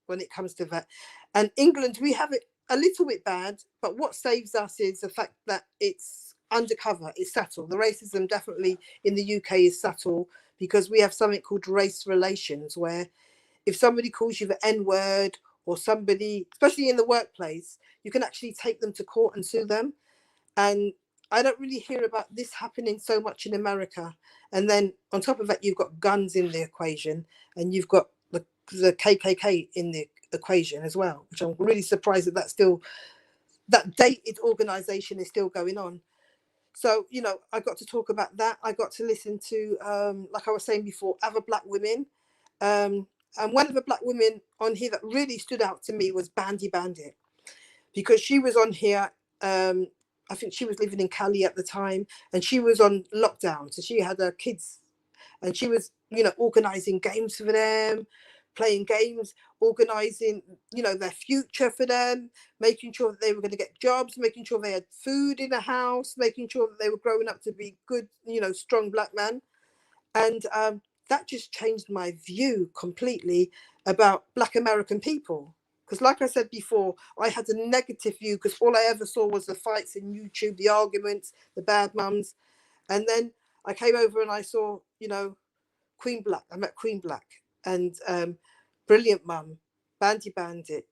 when it comes to that. And England, we have it a little bit bad, but what saves us is the fact that it's undercover, it's subtle. The racism definitely in the UK is subtle because we have something called race relations where if somebody calls you the N word or somebody, especially in the workplace, you can actually take them to court and sue them. And I don't really hear about this happening so much in America. And then on top of that, you've got guns in the equation and you've got the KKK in the equation as well, which I'm really surprised that that's still, that dated organization is still going on. So, you know, I got to talk about that. I got to listen to, like I was saying before, other Black women. And one of the Black women on here that really stood out to me was Bandy Bandit, because she was on here. I think she was living in Cali at the time, and she was on lockdown. So she had her kids, and she was, you know, organizing games for them, playing games, organizing, you know, their future for them, making sure that they were going to get jobs, making sure they had food in the house, making sure that they were growing up to be good, you know, strong Black men. And that just changed my view completely about Black American people. Because, like I said before, I had a negative view because all I ever saw was the fights in YouTube, the arguments, the bad mums. And then I came over and I saw, you know, Queen Black. I met Queen Black and Brilliant Mum, Bandy Bandit.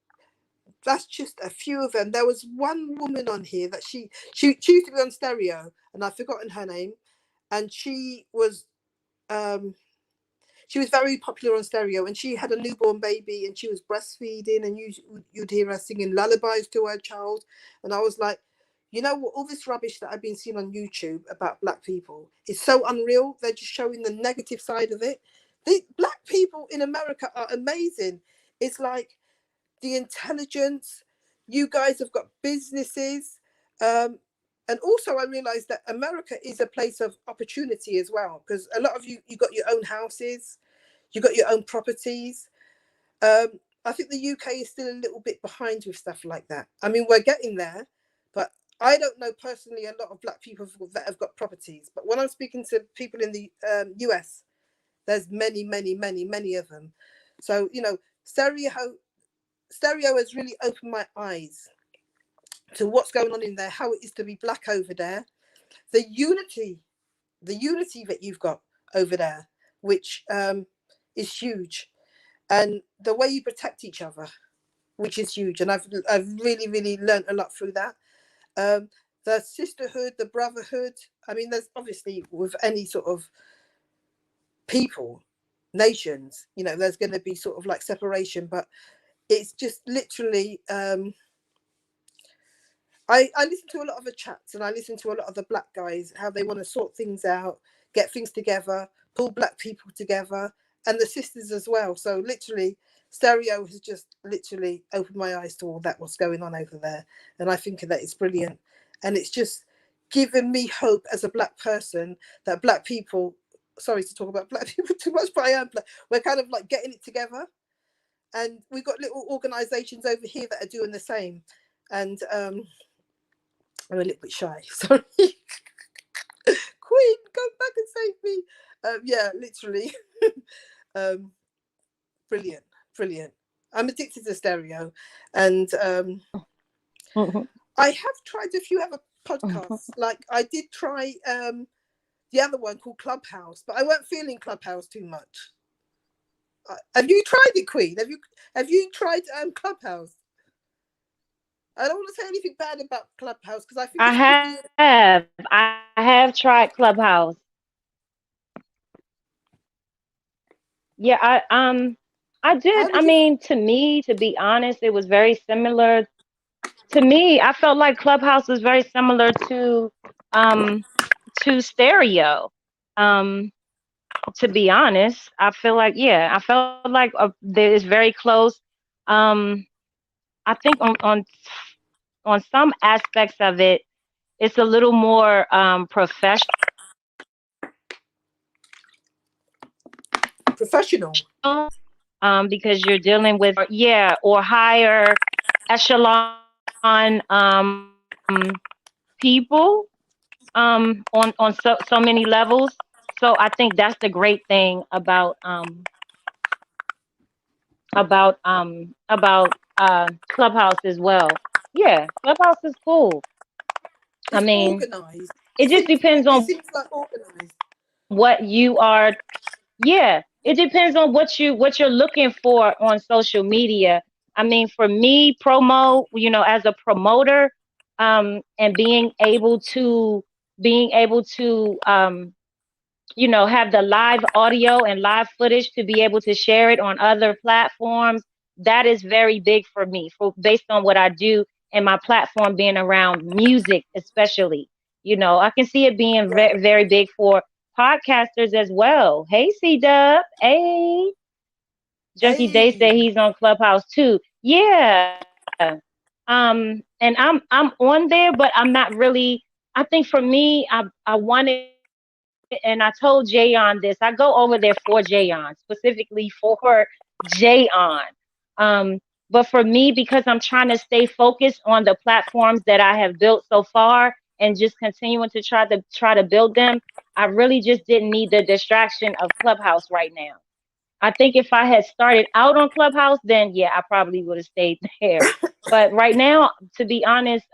That's just a few of them. There was one woman on here that she used to be on stereo, and I've forgotten her name. And um, she was very popular on stereo, and she had a newborn baby and she was breastfeeding, and you'd hear her singing lullabies to her child. And I was like, you know what, all this rubbish that I've been seeing on YouTube about Black people is so unreal. They're just showing the negative side of it. The Black people in America are amazing. It's like the intelligence, you guys have got businesses. And also I realized that America is a place of opportunity as well, because a lot of you got your own houses, you got your own properties. I think the UK is still a little bit behind with stuff like that. I mean, we're getting there, but I don't know personally a lot of black people that have got properties, but when I'm speaking to people in the US, there's many, many, many, many of them. So, you know, stereo has really opened my eyes to what's going on in there, how it is to be black over there, the unity that you've got over there, which is huge, and the way you protect each other, which is huge. And I've really, really learned a lot through that. The sisterhood, the brotherhood. I mean, there's obviously with any sort of people, nations, you know, there's going to be sort of like separation, but it's just literally. I listen to a lot of the chats, and I listen to a lot of the black guys, how they want to sort things out, get things together, pull black people together, and the sisters as well. So literally, stereo has just literally opened my eyes to all that, what's going on over there. And I think that it's brilliant. And it's just given me hope as a black person that black people, sorry to talk about black people too much, but I am black. We're kind of like getting it together. And we've got little organizations over here that are doing the same. And I'm a little bit shy, sorry. Queen, come back and save me. Yeah, literally. Brilliant, brilliant. I'm addicted to stereo, and I have tried a few other podcasts. Like I did try the other one called Clubhouse, but I weren't feeling Clubhouse too much. Have you tried it, Queen? Have you tried Clubhouse? I don't want to say anything bad about Clubhouse because I think I have tried Clubhouse. Yeah, I did. I mean, to me, to be honest, it was very similar. To me, I felt like Clubhouse was very similar to stereo. To be honest, I feel like, yeah, I felt like there is very close. I think on some aspects of it, it's a little more professional. Because you're dealing with, yeah, or higher echelon people on so many levels. So I think that's the great thing about Clubhouse as well. Yeah, Clubhouse is cool. It's I mean, organized. it just depends It on seems like organized. what you are. Yeah, it depends on what you're looking for on social media. I mean, for me, promo, as a promoter, and being able to have the live audio and live footage to be able to share it on other platforms. That is very big for me, based on what I do and my platform being around music, especially. I can see it being very, very big for podcasters as well. Hey, C Dub. Hey. Junkie Day said he's on Clubhouse too. Yeah. And I'm on there, but I'm not really. I think for me, I wanted, and I told Jayon this. I go over there for Jayon, specifically for Jayon. But for me, because I'm trying to stay focused on the platforms that I have built so far and just continuing to try to build them, I really just didn't need the distraction of Clubhouse right now. I think if I had started out on Clubhouse, then yeah, I probably would have stayed there. But right now, to be honest,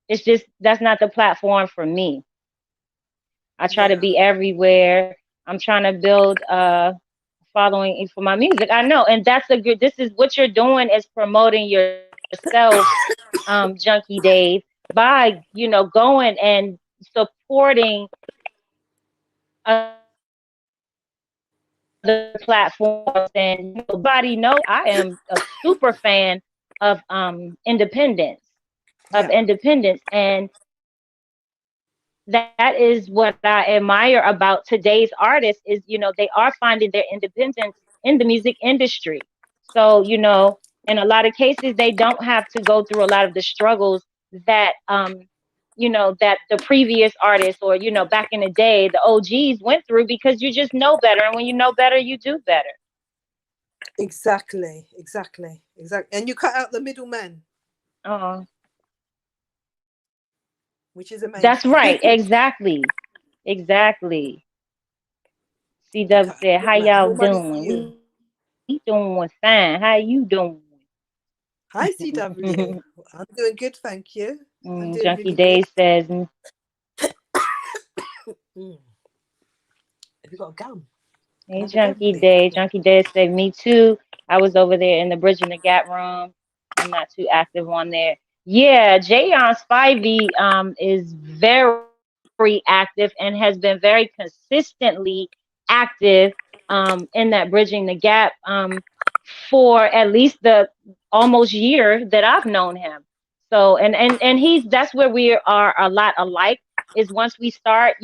it's just that's not the platform for me. I try to be everywhere. I'm trying to build following for my music. I know, and this is what you're doing, is promoting yourself, Junkie Dave, by going and supporting the platforms. And nobody knows I am a super fan of independence, and that is what I admire about today's artists is, they are finding their independence in the music industry. So, in a lot of cases, they don't have to go through a lot of the struggles that, that the previous artists or, back in the day, the OGs went through, because you just know better. And when you know better, you do better. Exactly. And you cut out the middlemen. which is amazing. That's right. Exactly. CW Okay, said, "How right, y'all more money for doing? you. We doing fine. How you doing?" Hi, CW. I'm doing good, thank you. I'm doing Junkie really good. Day says, Mm. Have you got a gum? Can "Hey, I have a gum, Junkie please? Day." Junkie Day said, "Me too. I was over there in the Bridging the Gap room. I'm not too active on there." Yeah, Jayon Spivey is very active and has been very consistently active in that Bridging the Gap for at least the almost year that I've known him. So and he's that's where we are a lot alike is once we start,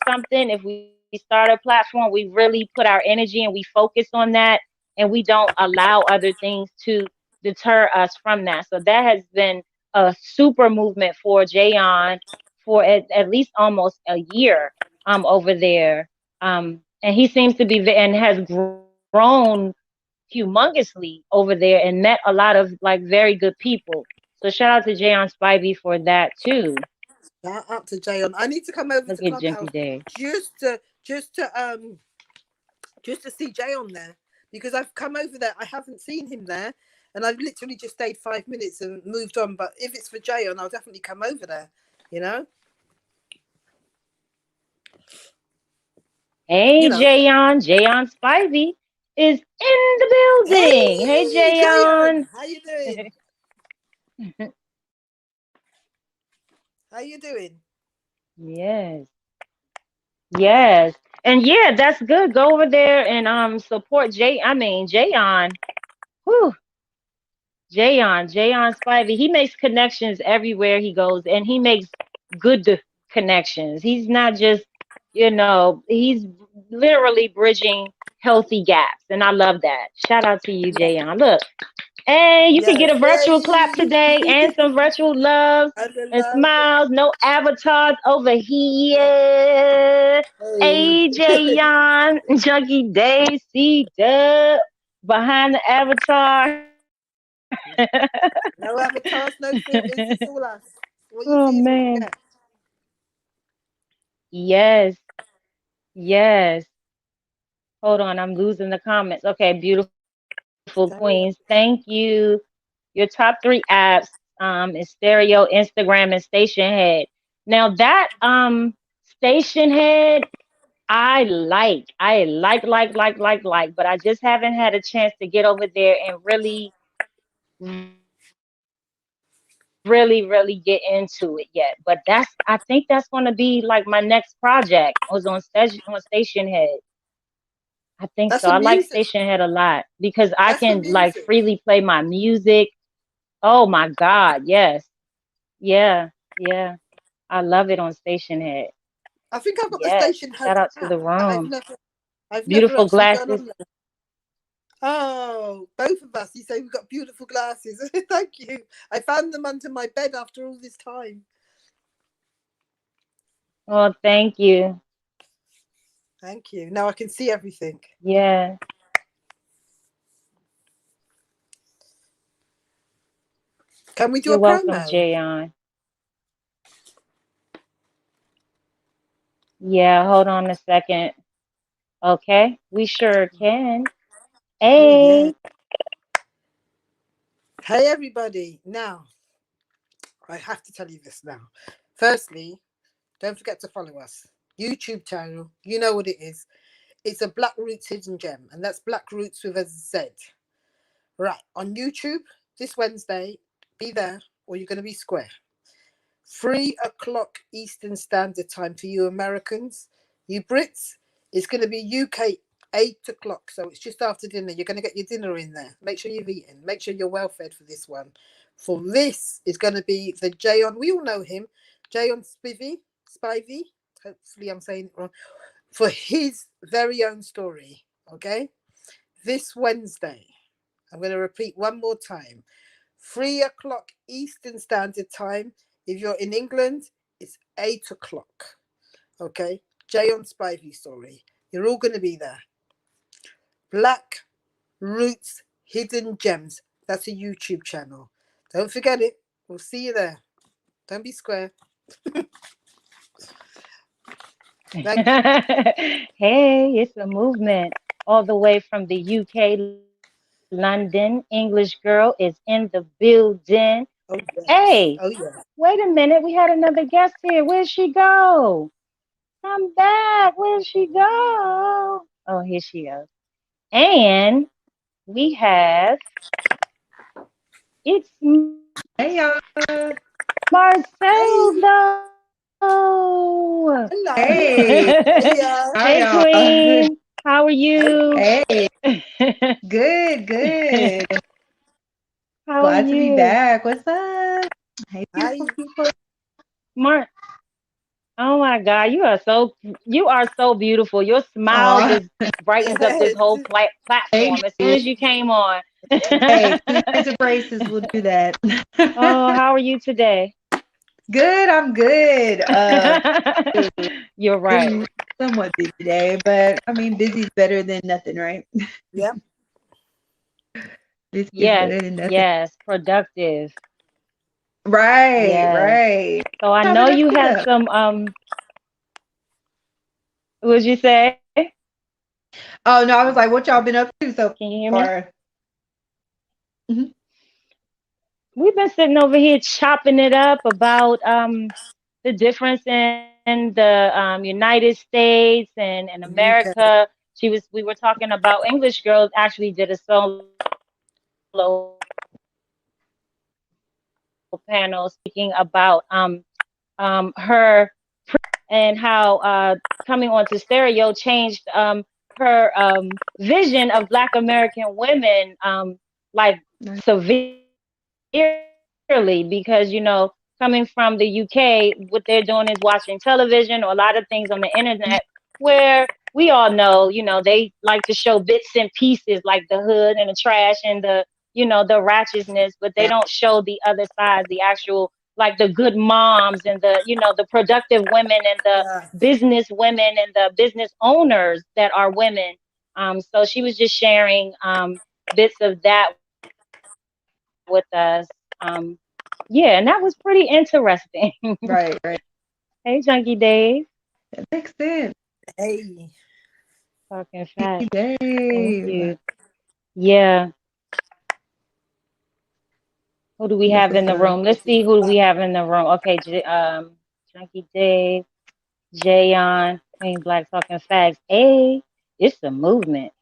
something, if we start a platform, we really put our energy and we focus on that and we don't allow other things to deter us from that. So that has been a super movement for Jayon for at least almost a year over there. And he seems to be and has grown humongously over there and met a lot of like very good people. So shout out to Jayon Spivey for that too. Shout out to Jayon. I need to come over Look to at Junkie Clubhouse Day. just to see Jayon there because I've come over there. I haven't seen him there, and I've literally just stayed 5 minutes and moved on. But if it's for Jayon, I'll definitely come over there. You know. Hey You know. Jayon Spivey is in the building. Hey Hey, Jayon, Jayon. how you doing? How you doing? Yes. Yes. And yeah, that's good. Go over there and support Jayon. Whew. Jayon Spivey. He makes connections everywhere he goes and he makes good connections. He's not just, he's literally bridging healthy gaps. And I love that. Shout out to you, Yeah. Jayon. Look, hey, you can Yes. get a virtual clap Yay. today and some virtual loves And the and love. smiles. No avatars over here. Hey. AJ Yon, Junkie Daisy Dub behind the avatar. No avatars, no filters. It's all us. What you Oh see is what you man. get. Yes. Yes. Hold on, I'm losing the comments. Okay, beautiful queens. Thank you. Your top three apps is Stereo, Instagram, and Station Head. Now that Station Head I like, but I just haven't had a chance to get over there and really get into it yet. But I think that's going to be like my next project was on Station Head. I think so. That's I the like music. Station Head a lot because I That's the can like music. freely play my music. Oh my God, yes. Yeah, yeah. I love it on Station Head. I think I've got the Yes. Station Head Shout out to app, the but room. I've never Beautiful actually gone glasses. on there. Oh, both of us. You say we've got beautiful glasses. Thank you. I found them under my bed after all this time. Oh, thank you. Thank you. Now I can see everything. Yeah. Can we do You're a welcome, promo? Jayon. Yeah, hold on a second. Okay, we sure can. Oh yeah. Hey, Hey everybody. Now, I have to tell you this now. Firstly, don't forget to follow us. YouTube channel. You know what it is. It's a Black Roots Hidden Gem, and that's Black Roots with a Z. Right, on YouTube this Wednesday, be there or you're going to be square. 3 o'clock Eastern Standard Time for you Americans. You Brits, it's going to be UK 8 o'clock. So it's just after dinner. You're going to get your dinner in there. Make sure you've eaten. Make sure you're well fed for this one. For this is going to be the Jayon. We all know him. Jayon Spivey. Hopefully I'm saying it wrong. For his very own story. Okay? This Wednesday. I'm going to repeat one more time. 3 o'clock Eastern Standard Time. If you're in England, it's 8 o'clock. Okay? Jayon Spivey story. You're all going to be there. Black Roots Hidden Gems. That's a YouTube channel. Don't forget it. We'll see you there. Don't be square. Thank you. Hey, it's a movement all the way from the UK, London. English girl is in the building. Oh yes. Hey, Oh yeah. wait a minute. We had another guest here. Where'd she go? Come back. Where'd she go? Oh, here she is. And we have, it's Hey y'all. Marcel, Hey. though. Hey. Hello. Hey. How Hey, y'all? Queen. How are you? Hey. Good, good. How are Glad to be you? back. What's up? Hey, Hi. beautiful people. Mark, oh my God, you are so beautiful. Your smile Aw, just brightens up this Yes. whole thank platform as soon you. as you came on. Hey, cleaners and braces will do that. Oh, how are you today? Good, I'm good. You're right. Busy, somewhat busy day, but I mean, busy's better than nothing, right? Yep. Busy is Yes, better than nothing. yes, productive. Right, Yes. right. So I Y'all know been you up had to? some what did you say? Oh no, I was like, what y'all been up to so Can you hear me? far? Mhm. We've been sitting over here chopping it up about the difference in the United States and UK. America. We were talking about English Girls actually did a solo panel speaking about her and how coming onto stereo changed her vision of Black American women like Nice. severely because coming from the UK, what they're doing is watching television or a lot of things on the internet where we all know, they like to show bits and pieces like the hood and the trash and the ratchetness, but they don't show the other side, the actual like the good moms and the productive women and the Yeah. business women and the business owners that are women. So she was just sharing bits of that with us. Yeah, and that was pretty interesting. Right, right. Hey, Junkie Dave, That makes sense. Hey. talking Hey, facts. Thank Dave. you. Yeah, who do we That's have what's in the up. room? Let's see who do we have in the room. Okay, Junkie Dave, Jayon, Queen Black talking facts. Hey, it's a movement.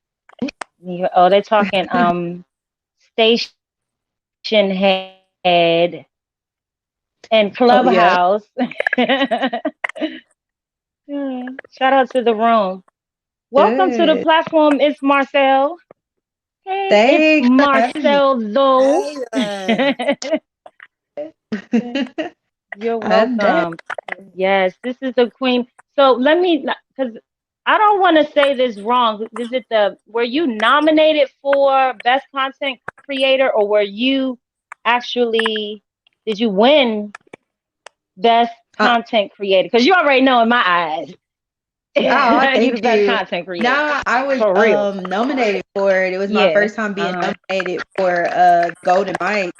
Oh, they're talking station head and Oh yeah. clubhouse. Yeah. Shout out to the room. Welcome to the Good. platform. It's Marcel. Hey, it's Thanks for having me. Marcel though. Hey there. You're I'm back. welcome. Yes, this is the queen. So let me, because I don't want to say this wrong. Were you nominated for best content creator or were you actually, did you win best Uh, content creator? Because you already know in my eyes, oh, you the thank best you. content creator. No, I was For real. nominated for it. It was my Yeah. first time being Uh-huh. nominated for Golden Mike.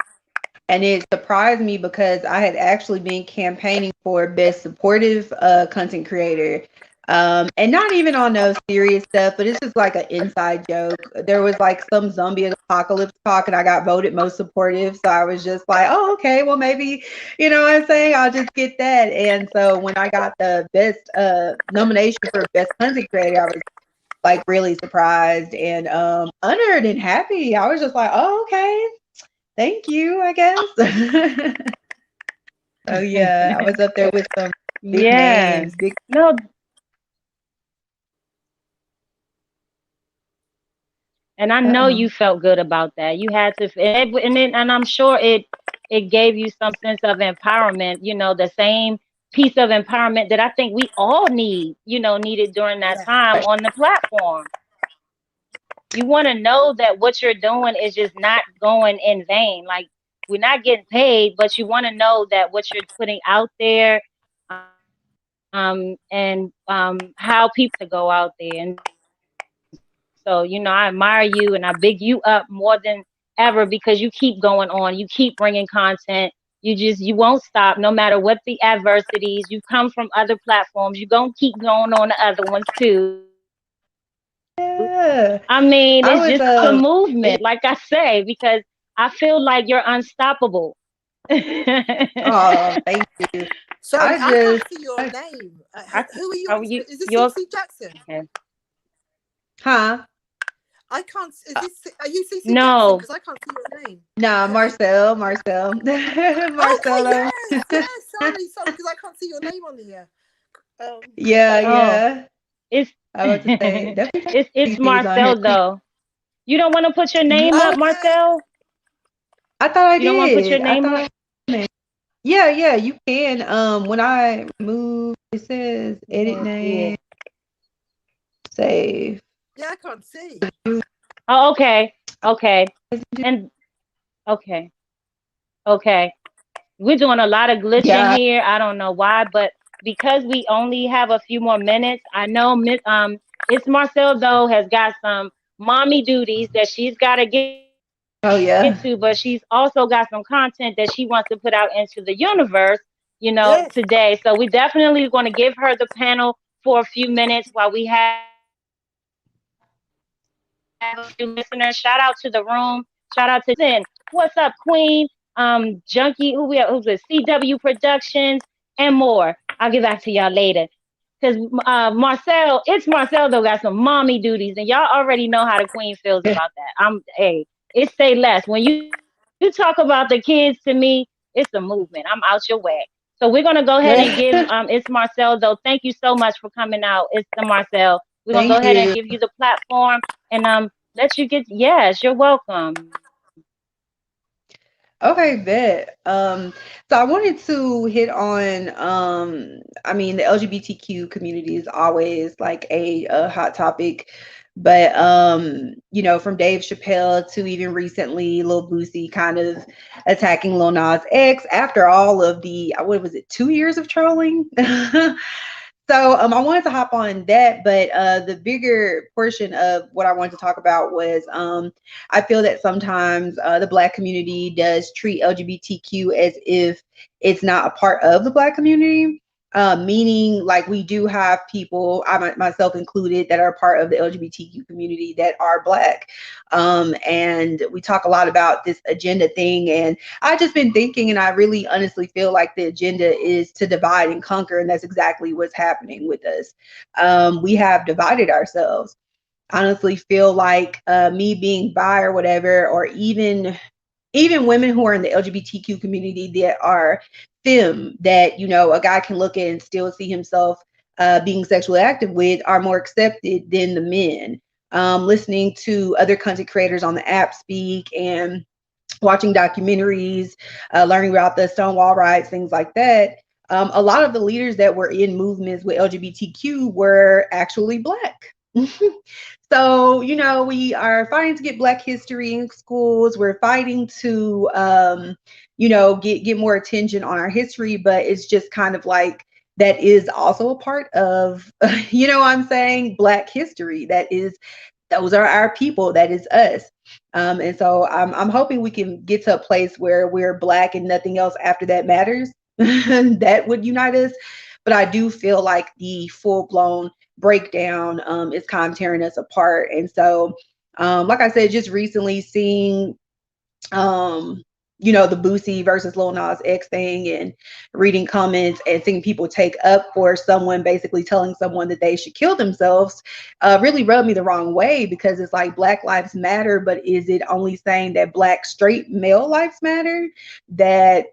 And it surprised me because I had actually been campaigning for best supportive content creator. And not even on no serious stuff, but it's just like an inside joke. There was like some zombie apocalypse talk, and I got voted most supportive. So I was just like, oh, okay, well, maybe, you know what I'm saying? I'll just get that. And so when I got the best nomination for best content creator, I was like really surprised and honored and happy. I was just like, oh, okay. Thank you, I guess. So yeah, I was up there with some big Yeah. names, big No, and I know uh-oh. you felt good about that. You had to, and I'm sure it gave you some sense of empowerment. The same piece of empowerment that I think we all needed during that Yeah. time on the platform. You want to know that what you're doing is just not going in vain. Like we're not getting paid, but you want to know that what you're putting out there, and how people to go out there. And so, I admire you and I big you up more than ever because you keep going on, you keep bringing content, You won't stop no matter what the adversities. You come from other platforms. You're gonna keep going on the other ones too. I Yeah. mean, it's I just was a movement, like I say, because I feel like you're unstoppable. oh, thank you. Sorry, I I can't just see your name. Who are you How on are you? screen? Is this You're CC Jackson? okay. huh? I can't. Is this? Are you CC Jackson? No, Because I can't see your name. Nah, Marcel. Okay, Marcelo. yes. Sorry, because I can't see your name on here. Yeah, oh, yeah. it's I was about to say definitely it's CC's on here Marcel too. though. You don't want to put your name up, Okay. Marcel? I thought I You don't want to put your did. I name thought up? I did. Yeah, yeah, you can. When I move, it says I edit can't see name, it. save. Yeah, I can't see. Oh, okay, okay, and okay, okay. We're doing a lot of glitching Yeah. here. I don't know why, but because we only have a few more minutes, I know it's Marcel though has got some mommy duties that she's got to get to, but she's Oh also yeah. got some content that she wants to put out into the universe, today. So we Yes. definitely going to give her the panel for a few minutes while we have a few listeners. Shout out to the room. Shout out to listen. What's up, Queen? Junkie, who's with CW Productions and more. I'll get back to y'all later. Because Marcel, it's Marcel though got some mommy duties, and y'all already know how the queen feels about that. It say less. When you talk about the kids to me, it's a movement. I'm out your way. So we're gonna go ahead and give it's Marcel though. Thank you so much for coming out. It's the Marcel. We're gonna go Thank ahead and give you. you the platform and let you get. Yes, you're welcome. Okay, bet. So I wanted to hit on, I mean, the LGBTQ community is always like a hot topic, but from Dave Chappelle to even recently, Lil Boosie kind of attacking Lil Nas X after all of the, what was it, 2 years of trolling? So I wanted to hop on that, but the bigger portion of what I wanted to talk about was I feel that sometimes the Black community does treat LGBTQ as if it's not a part of the Black community. Meaning, like we do have people, myself included, that are part of the LGBTQ community that are Black, and we talk a lot about this agenda thing. And I just been thinking, and I really honestly feel like the agenda is to divide and conquer, and that's exactly what's happening with us. We have divided ourselves. Honestly, feel like me being bi or whatever, or even women who are in the LGBTQ community that are femme, that a guy can look at and still see himself being sexually active with, are more accepted than the men. Listening to other content creators on the app speak and watching documentaries, learning about the Stonewall riots, things like that. A lot of the leaders that were in movements with LGBTQ were actually Black. So, we are fighting to get Black history in schools. We're fighting to, get more attention on our history, but it's just kind of like that is also a part of, what I'm saying, Black history. Those are our people. That is us. And so I'm hoping we can get to a place where we're Black and nothing else after that matters. That would unite us. But I do feel like the full blown breakdown is kind of tearing us apart. And so, like I said, just recently seeing, the Boosie versus Lil Nas X thing, and reading comments and seeing people take up for someone basically telling someone that they should kill themselves, really rubbed me the wrong way, because it's like Black lives matter, but is it only saying that Black straight male lives matter? That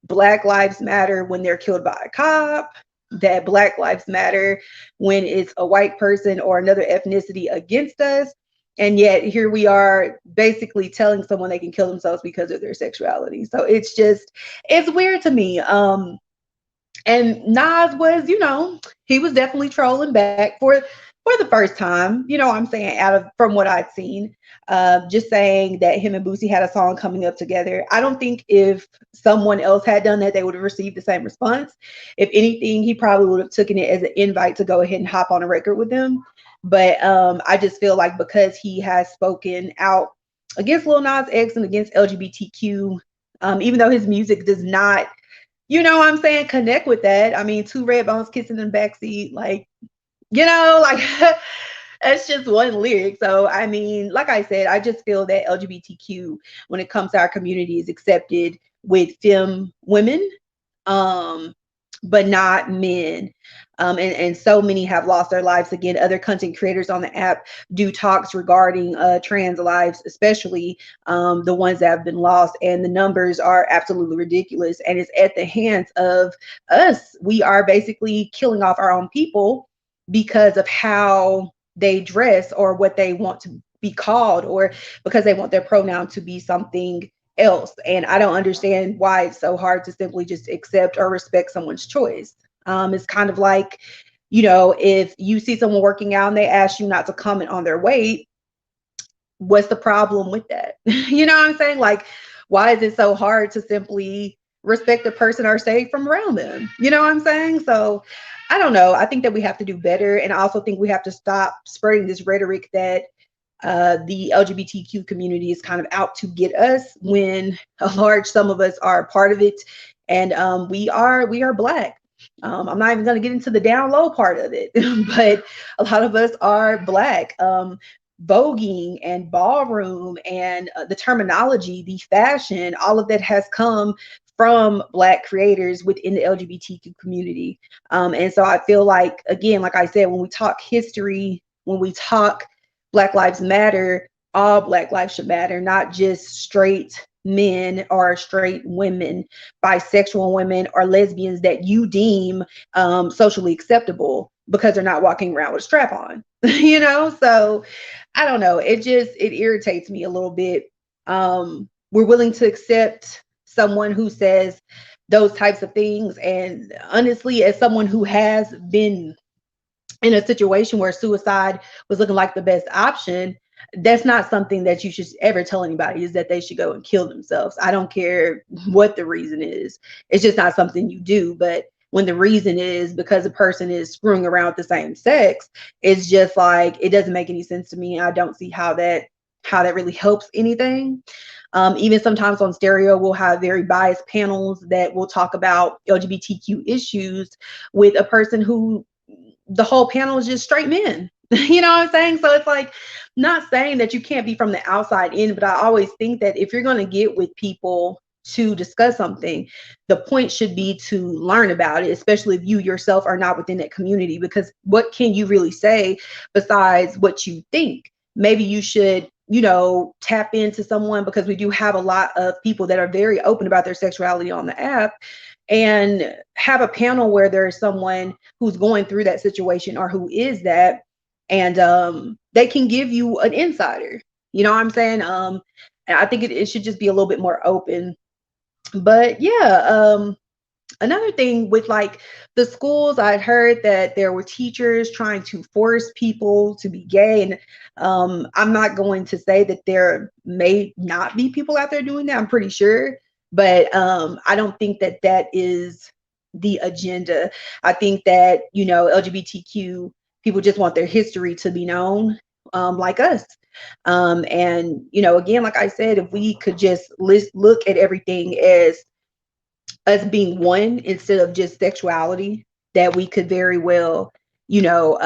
Black lives matter when they're killed by a cop? That Black lives matter when it's a white person or another ethnicity against us? And yet here we are basically telling someone they can kill themselves because of their sexuality. So it's weird to me. And Nas was, he was definitely trolling back for the first time, what I'm saying, out of from what I'd seen. Just saying that him and Boosie had a song coming up together. I don't think if someone else had done that, they would have received the same response. If anything, he probably would have taken it as an invite to go ahead and hop on a record with them. But I just feel like because he has spoken out against Lil Nas X and against LGBTQ even though his music does not, you know what I'm saying, connect with that. I mean, two red bones kissing in the backseat, like, you know, like that's just one lyric. So, I mean, like I said, I just feel that LGBTQ, when it comes to our community, is accepted with femme women, um, but not men. And so many have lost their lives. Again, other content creators on the app do talks regarding trans lives, especially the ones that have been lost. And the numbers are absolutely ridiculous. And it's at the hands of us. We are basically killing off our own people because of how they dress or what they want to be called, or because they want their pronoun to be something else. And I don't understand why it's so hard to simply just accept or respect someone's choice. It's kind of like, you know, if you see someone working out and they ask you not to comment on their weight, what's the problem with that? You know what I'm saying? Like, why is it so hard to simply respect the person or stay from around them? You know what I'm saying? So I don't know. I think that we have to do better. And I also think we have to stop spreading this rhetoric that the LGBTQ community is kind of out to get us, when a large sum of us are a part of it. And we are Black. I'm not even going to get into the down low part of it, but a lot of us are Black. Voguing and ballroom and the terminology, the fashion, all of that has come from Black creators within the LGBTQ community. And so I feel like, again, like I said, when we talk history, when we talk Black Lives Matter, all Black lives should matter, not just straight men or straight women, bisexual women, or lesbians that you deem socially acceptable because they're not walking around with a strap on. You know, so I don't know. It irritates me a little bit. We're willing to accept someone who says those types of things. And honestly, as someone who has been in a situation where suicide was looking like the best option, that's not something that you should ever tell anybody, is that they should go and kill themselves. I don't care what the reason is. It's just not something you do. But when the reason is because a person is screwing around with the same sex, it's just like, it doesn't make any sense to me. I don't see how that really helps anything. Even sometimes on Stereo, we'll have very biased panels that will talk about LGBTQ issues with a person who the whole panel is just straight men. You know what I'm saying? So it's like, not saying that you can't be from the outside in, but I always think that if you're going to get with people to discuss something, the point should be to learn about it, especially if you yourself are not within that community, because what can you really say besides what you think? Maybe you should, you know, tap into someone, because we do have a lot of people that are very open about their sexuality on the app, and have a panel where there's someone who's going through that situation or who is that, and they can give you an insider. You know what I'm saying? And I think it should just be a little bit more open. But yeah, another thing with like the schools, I'd heard that there were teachers trying to force people to be gay. And I'm not going to say that there may not be people out there doing that. I'm pretty sure. But I don't think that that is the agenda. I think that, you know, LGBTQ people just want their history to be known, like us. And, you know, again, like I said, if we could just look at everything as us being one instead of just sexuality, that we could very well, you know,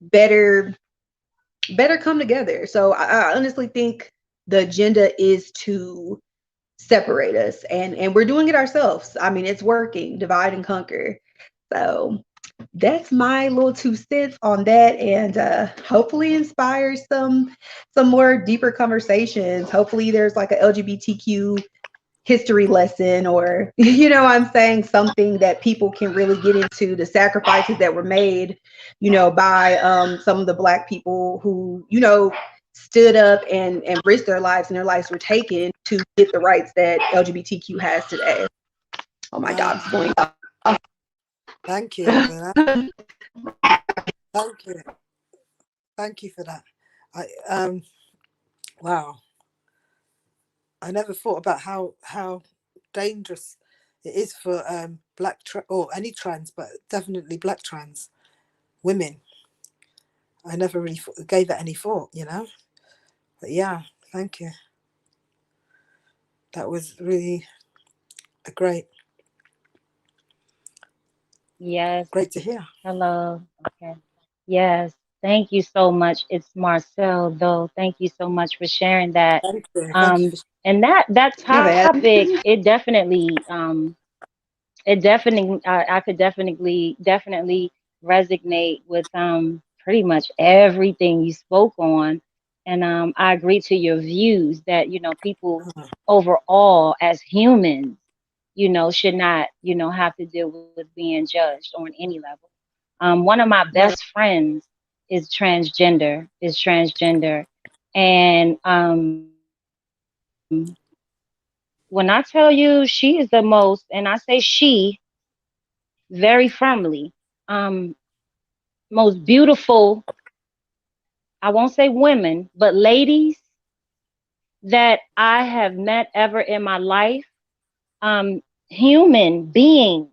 better come together. So I honestly think the agenda is to separate us, and we're doing it ourselves. I mean, it's working, divide and conquer. So that's my little 2 cents on that, and hopefully inspire some more deeper conversations. Hopefully there's like a LGBTQ history lesson, or you know what I'm saying, something that people can really get into, the sacrifices that were made, you know, by some of the Black people who, you know, stood up and risked their lives, and their lives were taken to get the rights that LGBTQ has today. Oh my God, it's going off. Thank you for that. Thank you. Thank you for that. Wow. I never thought about how dangerous it is for Black or any trans, but definitely Black trans women. I never really gave that any thought, you know. But yeah, thank you. That was really great Yes. to hear. Hello. Okay. Yes. Thank you so much. It's Marcel, though. Thank you so much for sharing that. Thank you. Thank you Um, for and that Never had. topic, it definitely, I could definitely resonate with pretty much everything you spoke on, and I agree to your views that people overall as humans, should not have to deal with being judged on any level. One of my Right. best friends is transgender, and when I tell you she is the most, and I say she very firmly, um, most beautiful, I won't say women, but ladies that I have met ever in my life, um, human beings.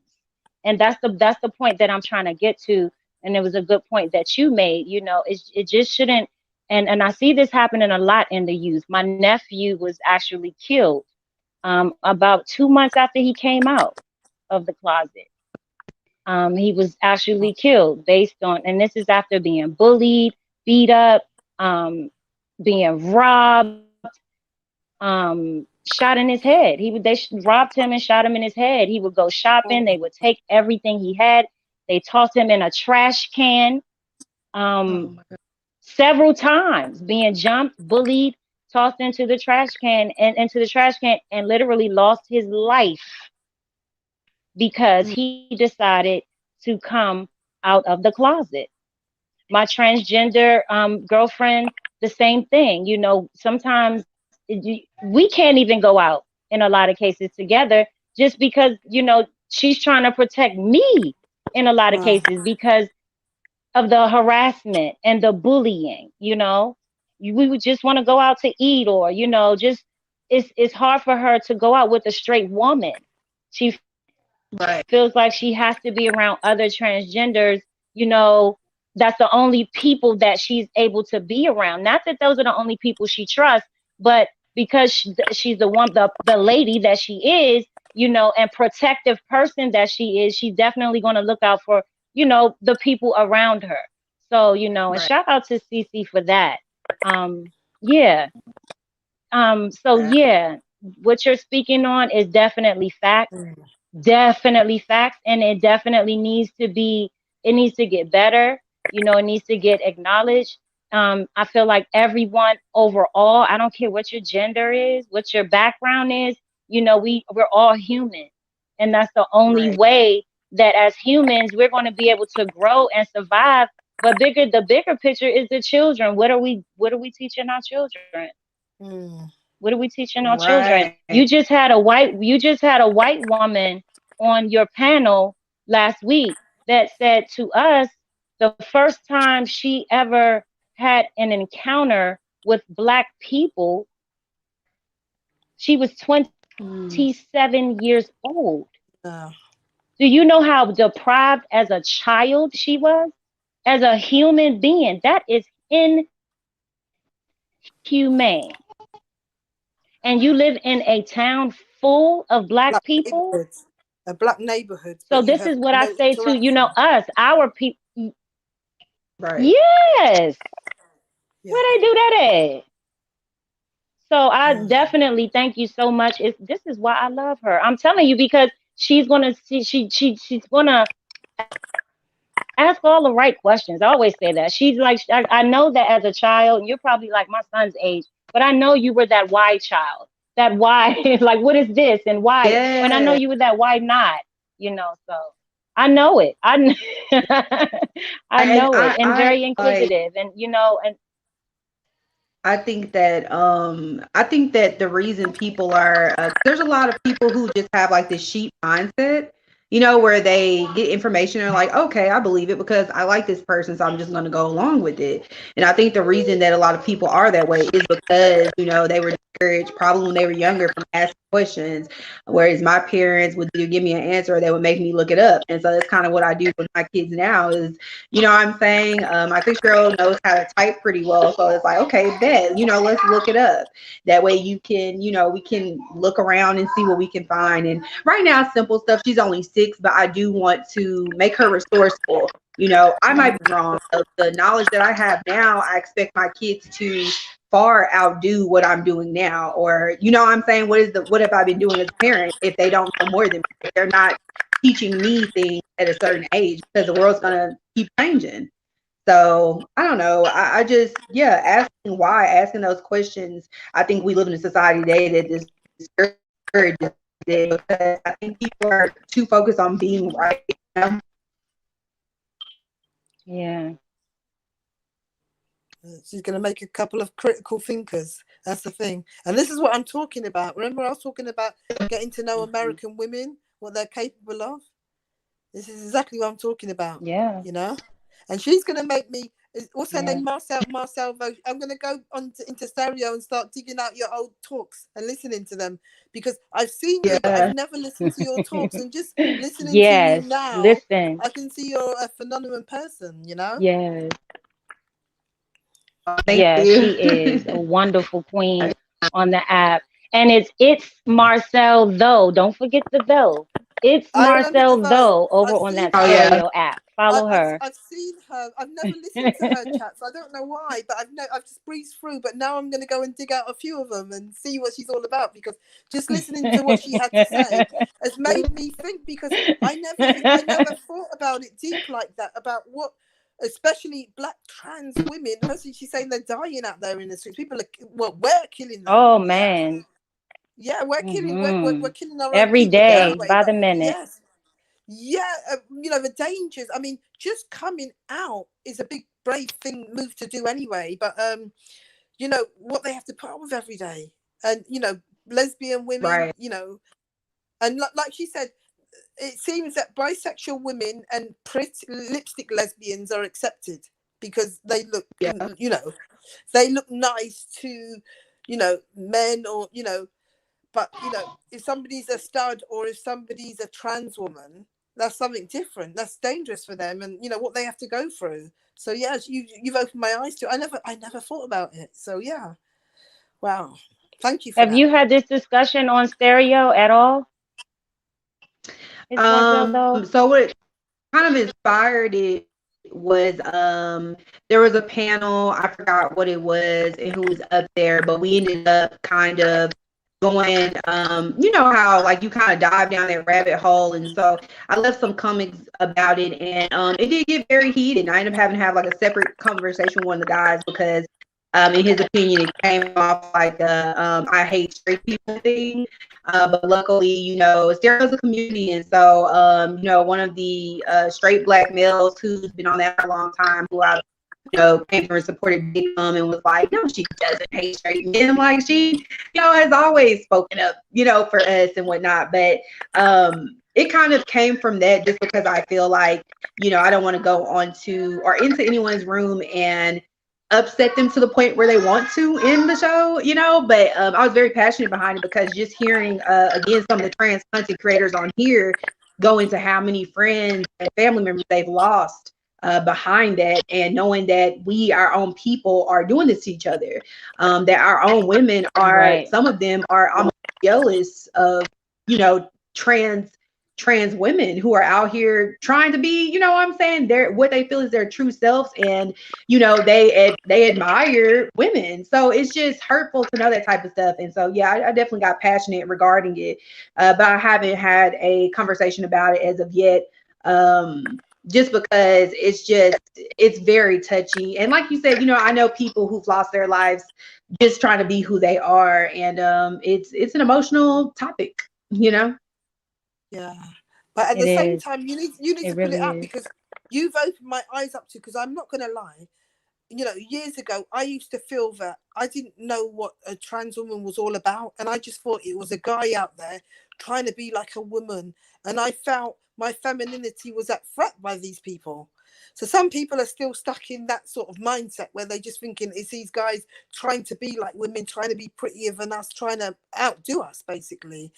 And that's the point that I'm trying to get to. And it was a good point that you made. It just shouldn't. And I see this happening a lot in the youth. My nephew was actually killed about 2 months after he came out of the closet. He was actually killed based on, and this is after being bullied, beat up, um, being robbed, shot in his head. Robbed him and shot him in his head. He would go shopping. They would take everything he had. They tossed him in a trash can Oh um, my God. several times, being jumped, bullied, tossed into the trash can and literally lost his life because Mm. he decided to come out of the closet. My transgender girlfriend, the same thing. Sometimes we can't even go out in a lot of cases together just because, she's trying to protect me in a lot of Wow. cases because of the harassment and the bullying. We would just want to go out to eat or, just it's hard for her to go out with a straight woman. She Right. feels like she has to be around other transgenders, you know, that's the only people that she's able to be around. Not that those are the only people she trusts, but because she's the lady that she is, and protective person that she is, she's definitely going to look out for, the people around her. So, and Right. shout out to Cece for that. Yeah. So Right. yeah, what you're speaking on is definitely fact, Mm. definitely facts, and it needs to get better. It needs to get acknowledged. I feel like everyone overall, I don't care what your gender is, what your background is, we're all human, and that's the only Right. way that as humans we're going to be able to grow and survive. But the bigger picture is the children. What are we teaching our children? Mm. What are we teaching our children? Right. You just had a white woman on your panel last week that said to us the first time she ever had an encounter with black people, she was Mm. 27 years old. Yeah. Do you know how deprived as a child she was? As a human being, that is inhumane. And you live in a town full of black Black people. neighborhoods, a black neighborhood, So but you this have is what I no say to, interaction. us, our people. Right. Yes. Yeah. Where they do that at? So I Mm. definitely thank you so much. This is why I love her. I'm telling you because she's gonna see she's gonna ask all the right questions. I always say that. She's like I know that as a child, and you're probably like my son's age, but I know you were that why child. That why like what is this and why? And I know Yeah. you were that why not, so I know it. I And know it, and I very like inquisitive, and and I think that the reason people are there's a lot of people who just have like this sheep mindset, where they get information and are like, okay, I believe it because I like this person, so I'm just going to go along with it. And I think the reason that a lot of people are that way is because they were discouraged probably when they were younger from asking questions, whereas my parents would either give me an answer or they would make me look it up. And so that's kind of what I do with my kids now is, you know what I'm saying? My 6-year-old knows how to type pretty well. So it's like, okay, bet, you know, let's look it up. That way you can, you know, we can look around and see what we can find. And right now, simple stuff. She's only 6, but I do want to make her resourceful. You know, I might be wrong. The knowledge that I have now, I expect my kids to far outdo what I'm doing now. Or, you know what I'm saying? What have I been doing as a parent if they don't know more than me? If they're not teaching me things at a certain age, because the world's gonna keep changing. So I don't know. I just, yeah, asking why, asking those questions. I think we live in a society today that discourages it because I think people are too focused on being right. You know? Yeah. She's going to make a couple of critical thinkers. That's the thing. And this is what I'm talking about. Remember, I was talking about getting to know American women, what they're capable of. This is exactly what I'm talking about. Yeah. You know? And she's going to make me, what's her Yeah. name? Marcel. I'm going to go into stereo and start digging out your old talks and listening to them, because I've seen you, but I've never listened to your talks. And just listening to Yes. you now, Listen. I can see you're a phenomenal person, you know? Yes. Thank Yeah, you. she is a wonderful queen on the app. And it's Marcel though. Don't forget the though. It's I remember the Marcel vote. though over I've on seen that Oh her. yeah. stereo app. Follow her. I've seen her. I've never listened to her chats. I don't know why, but I've just breezed through. But now I'm going to go and dig out a few of them and see what she's all about, because just listening to what she had to say has made me think. Because I never thought about it deep like that, about what, especially black trans women. Firstly, she's saying they're dying out there in the streets. People are, well, we're killing them. Oh Yeah, man. yeah, we're killing. We're Hmm. killing our own Every people the day other way. by But the minute. yes. Yeah, you know, the dangers. I mean, just coming out is a big brave move to do anyway. But you know what they have to put up with every day, and you know, lesbian women, Right. you know, and like she said, it seems that bisexual women and pretty lipstick lesbians are accepted because they look, Yeah. you know, they look nice to, you know, men, or you know. But you know, if somebody's a stud or if somebody's a trans woman, that's something different. That's dangerous for them, and you know what they have to go through. So yes, you've opened my eyes to it. I never thought about it. So yeah, wow, thank you for Have that. you had this discussion on stereo at all? It's Marcel though. So what kind of inspired it was there was a panel, I forgot what it was and who was up there, but we ended up kind of going, you know how like you kind of dive down that rabbit hole, and so I left some comments about it, and it did get very heated. I ended up having to have like a separate conversation with one of the guys because in his opinion it came off like a I hate straight people thing. But luckily, you know, Stereo's a community, and so you know, one of the straight black males who's been on that for a long time, who I, you know, came through and supported Big and was like, no, she doesn't hate straight men. Like she, you know, has always spoken up, you know, for us and whatnot. But it kind of came from that, just because I feel like, you know, I don't want to go onto or into anyone's room and upset them to the point where they want to end the show, you know. But I was very passionate behind it because just hearing again some of the trans content creators on here go into how many friends and family members they've lost behind that, and knowing that we, our own people, are doing this to each other, that our own women are, Right. some of them are almost jealous of, you know, trans women who are out here trying to be, you know what I'm saying, they're what they feel is their true selves, and you know they admire women. So it's just hurtful to know that type of stuff. And so yeah, I definitely got passionate regarding it, but I haven't had a conversation about it as of yet, just because it's very touchy. And like you said, you know, I know people who've lost their lives just trying to be who they are, and it's an emotional topic, you know. Yeah, but at It the same is. time, you need It to pull it really up, is. because you've opened my eyes up to. Because I'm not going to lie, you know, years ago, I used to feel that I didn't know what a trans woman was all about. And I just thought it was a guy out there trying to be like a woman, and I felt my femininity was at threat by these people. So some people are still stuck in that sort of mindset where they're just thinking it's these guys trying to be like women, trying to be prettier than us, trying to outdo us, basically.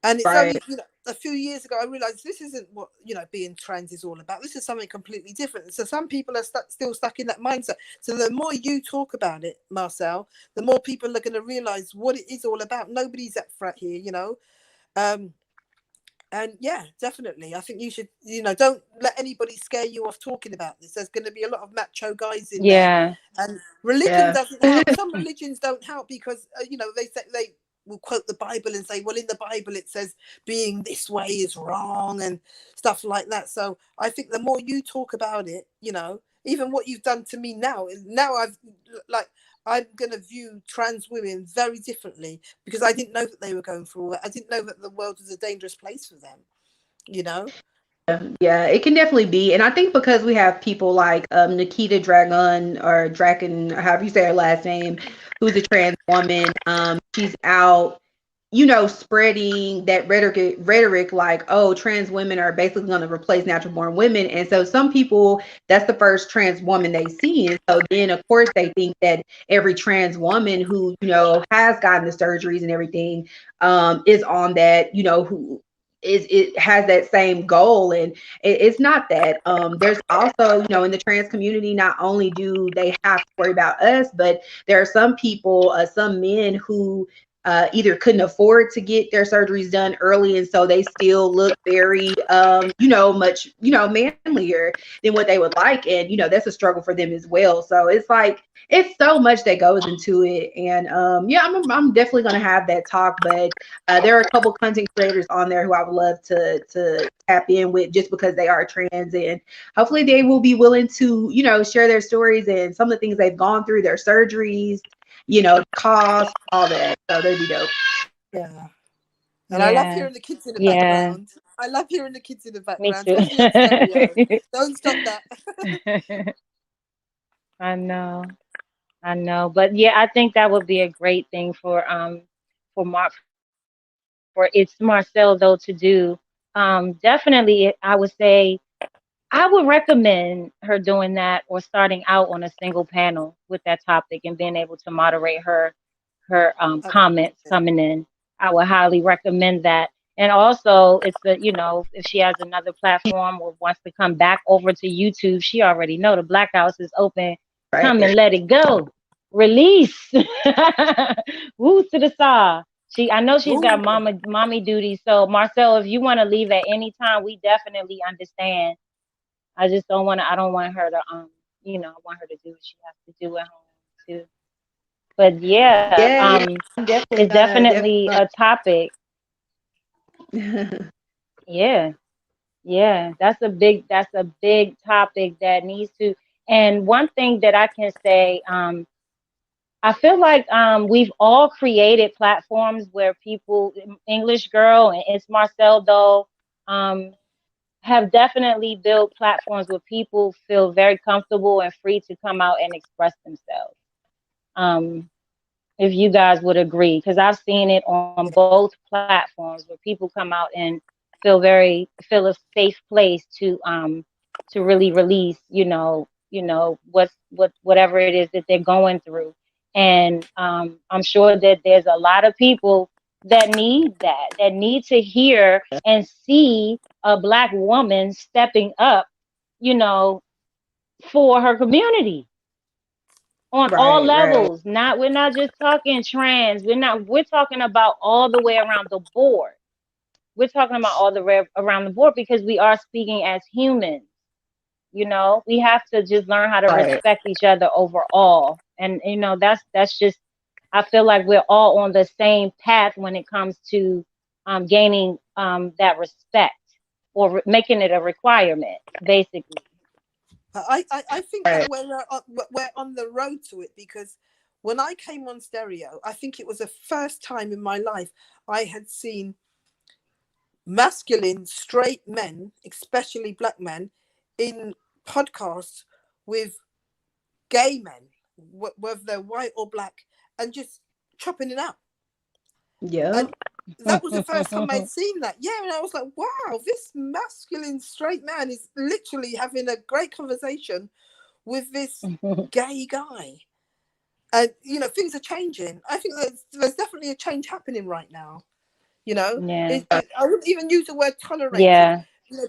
And it's Right. only, a few years ago I realized this isn't what, being trans is all about. This is something completely different. So some people are still stuck in that mindset. So the more you talk about it, Marcel, the more people are going to realize what it is all about. Nobody's at threat here, and yeah, definitely I think you should, don't let anybody scare you off talking about this. There's going to be a lot of macho guys in there, Yeah. and religion Yeah. doesn't help. Some religions don't help because they say, they will quote the Bible and say, well, in the Bible it says being this way is wrong and stuff like that. So I think the more you talk about it, even what you've done to me now I'm going to view trans women very differently because I didn't know that they were going through it. I didn't know that the world was a dangerous place for them, you know? Yeah, it can definitely be. And I think because we have people like Nikita Dragun, or Draken, however you say her last name, who's a trans woman, she's out, spreading that rhetoric like, oh, trans women are basically going to replace natural born women. And so some people, that's the first trans woman they see. And so then, of course, they think that every trans woman who, has gotten the surgeries and everything, is on that, who it has that same goal. And it's not that. There's also, in the trans community, not only do they have to worry about us, but there are some people, some men who either couldn't afford to get their surgeries done early, and so they still look very much manlier than what they would like. And that's a struggle for them as well. So it's like, it's so much that goes into it. And I'm definitely going to have that talk. But there are a couple content creators on there who I would love to tap in with, just because they are trans, and hopefully they will be willing to share their stories and some of the things they've gone through, their surgeries, cost, all that. So that'd be dope. Yeah. And I love hearing the kids in the Yeah. background. I love hearing the kids in the Me background, too. especially on stereo. Don't stop that. I know. I know. But yeah, I think that would be a great thing for Mark, for it's Marcel though to do. Definitely I would say I would recommend her doing that, or starting out on a single panel with that topic and being able to moderate her comments Okay. coming in. I would highly recommend that. And also, it's if she has another platform or wants to come back over to YouTube, she already know the Black House is open. Right. Come and let it go. Release. Woo to the saw. I know she's got Ooh. mommy duties. So Marcel, if you want to leave at any time, we definitely understand. I just don't want to. I don't want her to I want her to do what she has to do at home too. But yeah, Yeah, I'm definitely it's definitely a topic. gonna. Yeah, yeah, that's a big topic that needs to. And one thing that I can say, I feel like we've all created platforms where people, English Girl and It's Marcel though, um, have definitely built platforms where people feel very comfortable and free to come out and express themselves. Um, if you guys would agree, because I've seen it on both platforms where people come out and feel a safe place to really release, whatever it is that they're going through. And I'm sure that there's a lot of people that need to hear and see a Black woman stepping up, you know, for her community on all Right. levels. We're not just talking trans. We're talking about all the way around the board. We're talking about all the way around the board because we are speaking as humans. We have to just learn how to Right. respect each other overall. And that's just, I feel like we're all on the same path when it comes to gaining that respect, or making it a requirement, basically. I think that Right. we're on the road to it, because when I came on stereo, I think it was the first time in my life I had seen masculine straight men, especially Black men, in podcasts with gay men, whether they're white or Black, and just chopping it out. Yeah. And that was the first time I'd seen that. Yeah, and I was like, wow, this masculine straight man is literally having a great conversation with this gay guy. And things are changing. I think there's definitely a change happening right now. Yeah. I wouldn't even use the word tolerated. Yeah.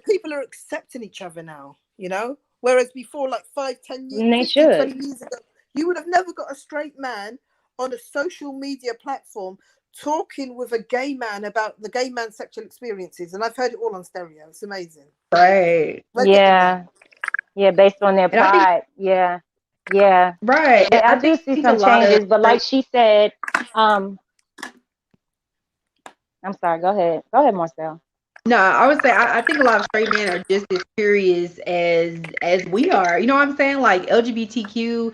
People are accepting each other now. Whereas before, like 5, 10 years, And they 15, 20 should. years ago, you would have never got a straight man on a social media platform talking with a gay man about the gay man's sexual experiences. And I've heard it all on stereo. It's amazing. Right. Yeah. Yeah, based on their And I think, pride. Yeah. Yeah. right. Yeah, I I do see think a some lot of changes, but like she said, um, I'm sorry, go ahead. Go ahead, Marcel. no, I would say I think a lot of straight men are just as curious as we are. You know what I'm saying? Like LGBTQ.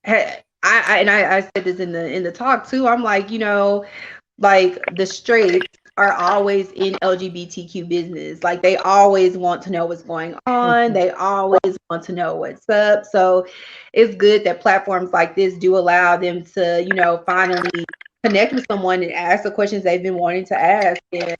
I said this in the talk too. I'm like, like the straights are always in LGBTQ business. Like they always want to know what's going on. Mhm. They always want to know what's up. So it's good that platforms like this do allow them to, finally connect with someone and ask the questions they've been wanting to ask. And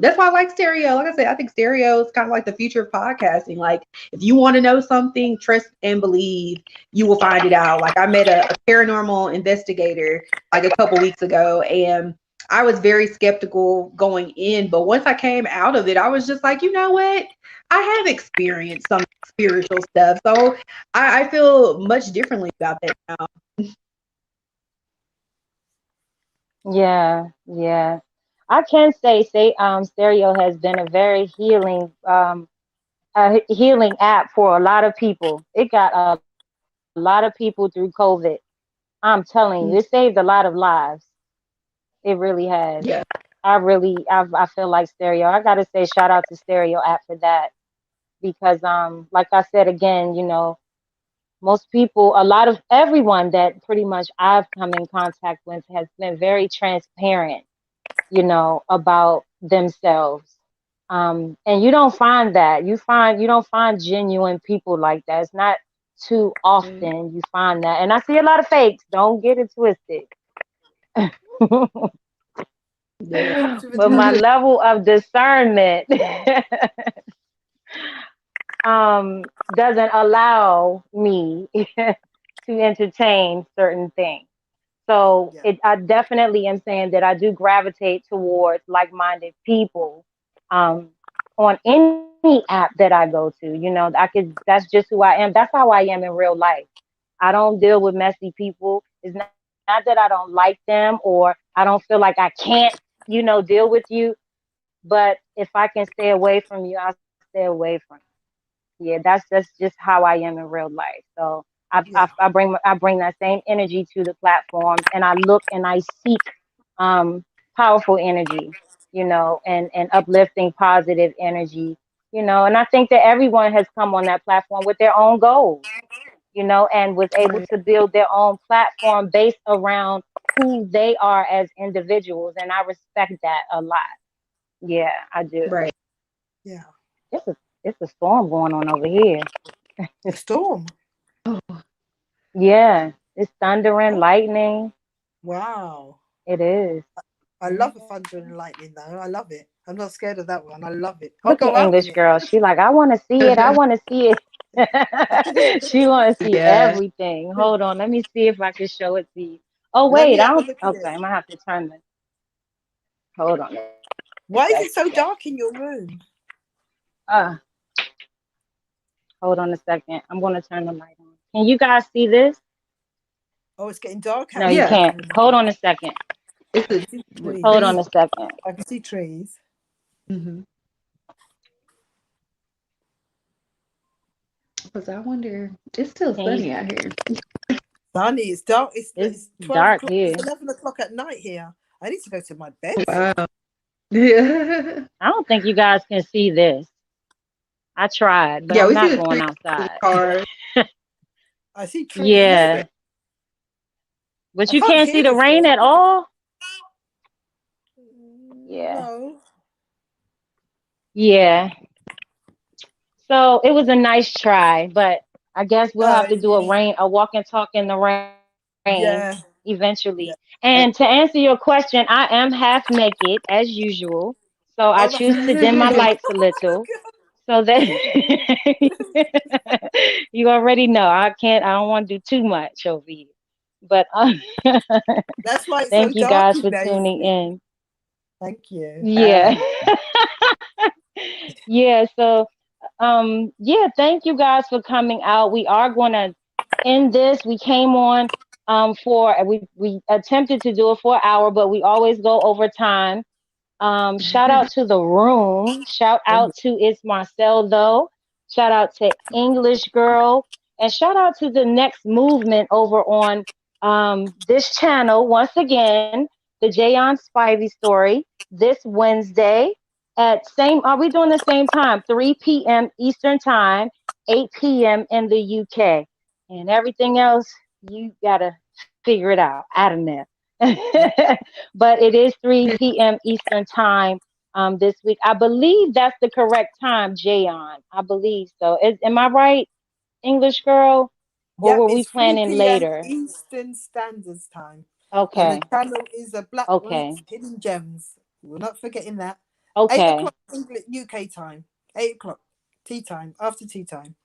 that's why I like stereo. Like I said, I think stereo is kind of like the future of podcasting. Like if you want to know something, trust and believe, you will find it out. Like I met a paranormal investigator like a couple weeks ago, and I was very skeptical going in, but once I came out of it, I was just like, you know what? I have experienced some spiritual stuff, so I feel much differently about that now. Yeah, yeah. I can say stereo has been a very healing app for a lot of people. It got a lot of people through COVID. I'm telling you, it saved a lot of lives. It really has. Yeah, I feel like stereo. I gotta say shout out to stereo app for that because like I said again, most people, a lot of everyone that pretty much I've come in contact with has been very transparent, about themselves. And you don't find that. You don't find genuine people like that. It's not too often you find that. And I see a lot of fakes. Don't get it twisted. yeah, Comes with a But my degree. level of discernment doesn't allow me to entertain certain things. So Yeah. I definitely am saying that I do gravitate towards like-minded people on any app that I go to. That's just who I am. That's how I am in real life. I don't deal with messy people. It's not that I don't like them or I don't feel like I can't, deal with you. But if I can stay away from you, I'll stay away from you. Yeah, that's just how I am in real life. So Yeah. I bring that same energy to the platforms, and I look and I seek um, powerful energy, and uplifting positive energy, and I think that everyone has come on that platform with their own goals, and was able right, to build their own platform based around who they are as individuals, and I respect that a lot. Yeah, I do. right. Yeah. It's a storm going on over here. A storm. Oh, Yeah, it's thundering, Oh, lightning. wow. It is. I love a thunder and lightning though. I love it. I'm not scared of that one. I love it. I'll Look go at out in English it. girl. She like, I want to see it. I want to see it. She want to see yeah. everything. Hold on, let me see if I can show it to you. Oh Let wait, me I have a don't. look at Okay, it. I'm gonna have to turn this. Hold on a Why is second. it so dark in your room? Uh, hold on a second. I'm gonna turn the light on. Can you guys see this? Oh, it's getting dark No, you Yeah, outside. can't. Hold on a second. it's I a can see with Hold trees. on trees. a second. I can see trees. Mm-hmm. Because I wonder, it's still Can you? sunny out here. Sunny. It's dark. It's It's 12 dark o'clock. It's here. 11 o'clock at night here. I need to go to my bed soon. Wow. Yeah. I don't think you guys can see this. I tried, but Yeah, I'm we see not the going trees in the outside. car. I see trees. Yeah, but I you can't can't see hear the the rain storm. at all. Yeah, No. yeah. So it was a nice try, but I guess we'll have to do Yeah. a walk and talk in the rain. Yeah. eventually. Yeah. And to answer your question, I am half naked as usual. So I Oh, that's choose so to dim my sweet. lights a little so that you already know I don't want to do too much over here. But That's why it's so thank you dark guys in for there, isn't tuning it? in. Thank you. Yeah. Yeah, so yeah, thank you guys for coming out. We are going to end this. We came on for we attempted to do it for an hour, but we always go over time. Shout out to the room. Shout Oh, yeah. out to It's Marcel though. Shout out to English Girl. And shout out to the next movement over on this channel. Once again, the Jayon Spivey story this Wednesday at same are we doing the same time? 3 p.m. Eastern time, 8 p.m. in the UK. And everything else, you gotta figure it out of there. But it is 3 p.m. Eastern time this week. I believe that's the correct time, Jayon. I believe so. Am I right, English girl? Or Yep, were we it's 3 planning p.m. later? Eastern Standard Time. And the Okay. channel is a Black Okay. Roots Hidden Gems. We're not forgetting that. 8 Okay. o'clock English UK time. 8 o'clock. Tea time. After tea time.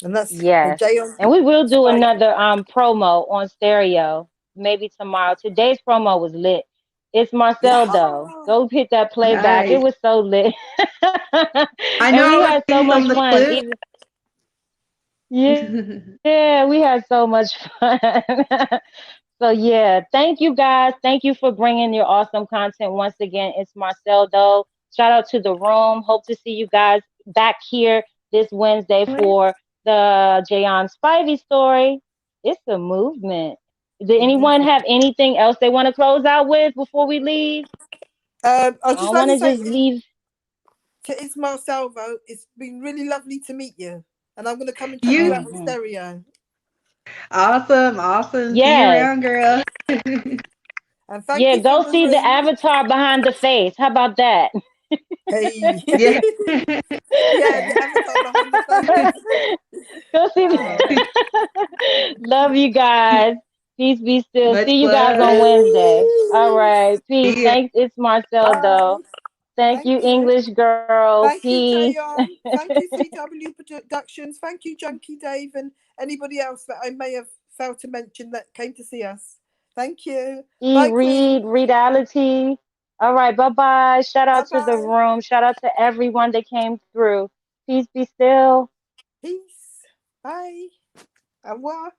And that's the Yes. J on And we will do Spike. another promo on stereo maybe tomorrow. Today's promo was lit. It's Yeah. Marcel though. Go hit that playback. It Nice. was so lit. I And we know I was had so seeing much some of the fun. clips. Even yeah, we had so much fun. So yeah, thank you guys. Thank you for bringing your awesome content once again. It's Marcel though. Shout out to the room. Hope to see you guys back here this Wednesday for the Jayon Spivey story. It's a movement. Did anyone have anything else they want to close out with before we leave? I'd I just don't like want to to say just leave. to Ismail Salvo, it's been really lovely to meet you. And I'm going to come and check you You out on Mhm. stereo. awesome, awesome. See you Yes. around, girl. And thank Yeah, you for go the see the room. avatar behind the face. How about that? Hey. Yeah. Yeah, the avatar behind the face. Go see Wow. Love you guys. Peace be still. Much See you guys on love. Wednesday. All right. Peace. See you. Thanks. It's Marcel Bye. though. Thank Thank you, you. English girl. Thank you, Peace. Jayon. Thank you, CW Productions. Thank you, Junkie Dave, and anybody else that I may have failed to mention that came to see us. Thank you. E Bye, Queen. read, reality. All right. Bye bye. Shout Bye out to the bye. room. Shout out to everyone that came through. Peace be still. Peace. Bye. Au revoir.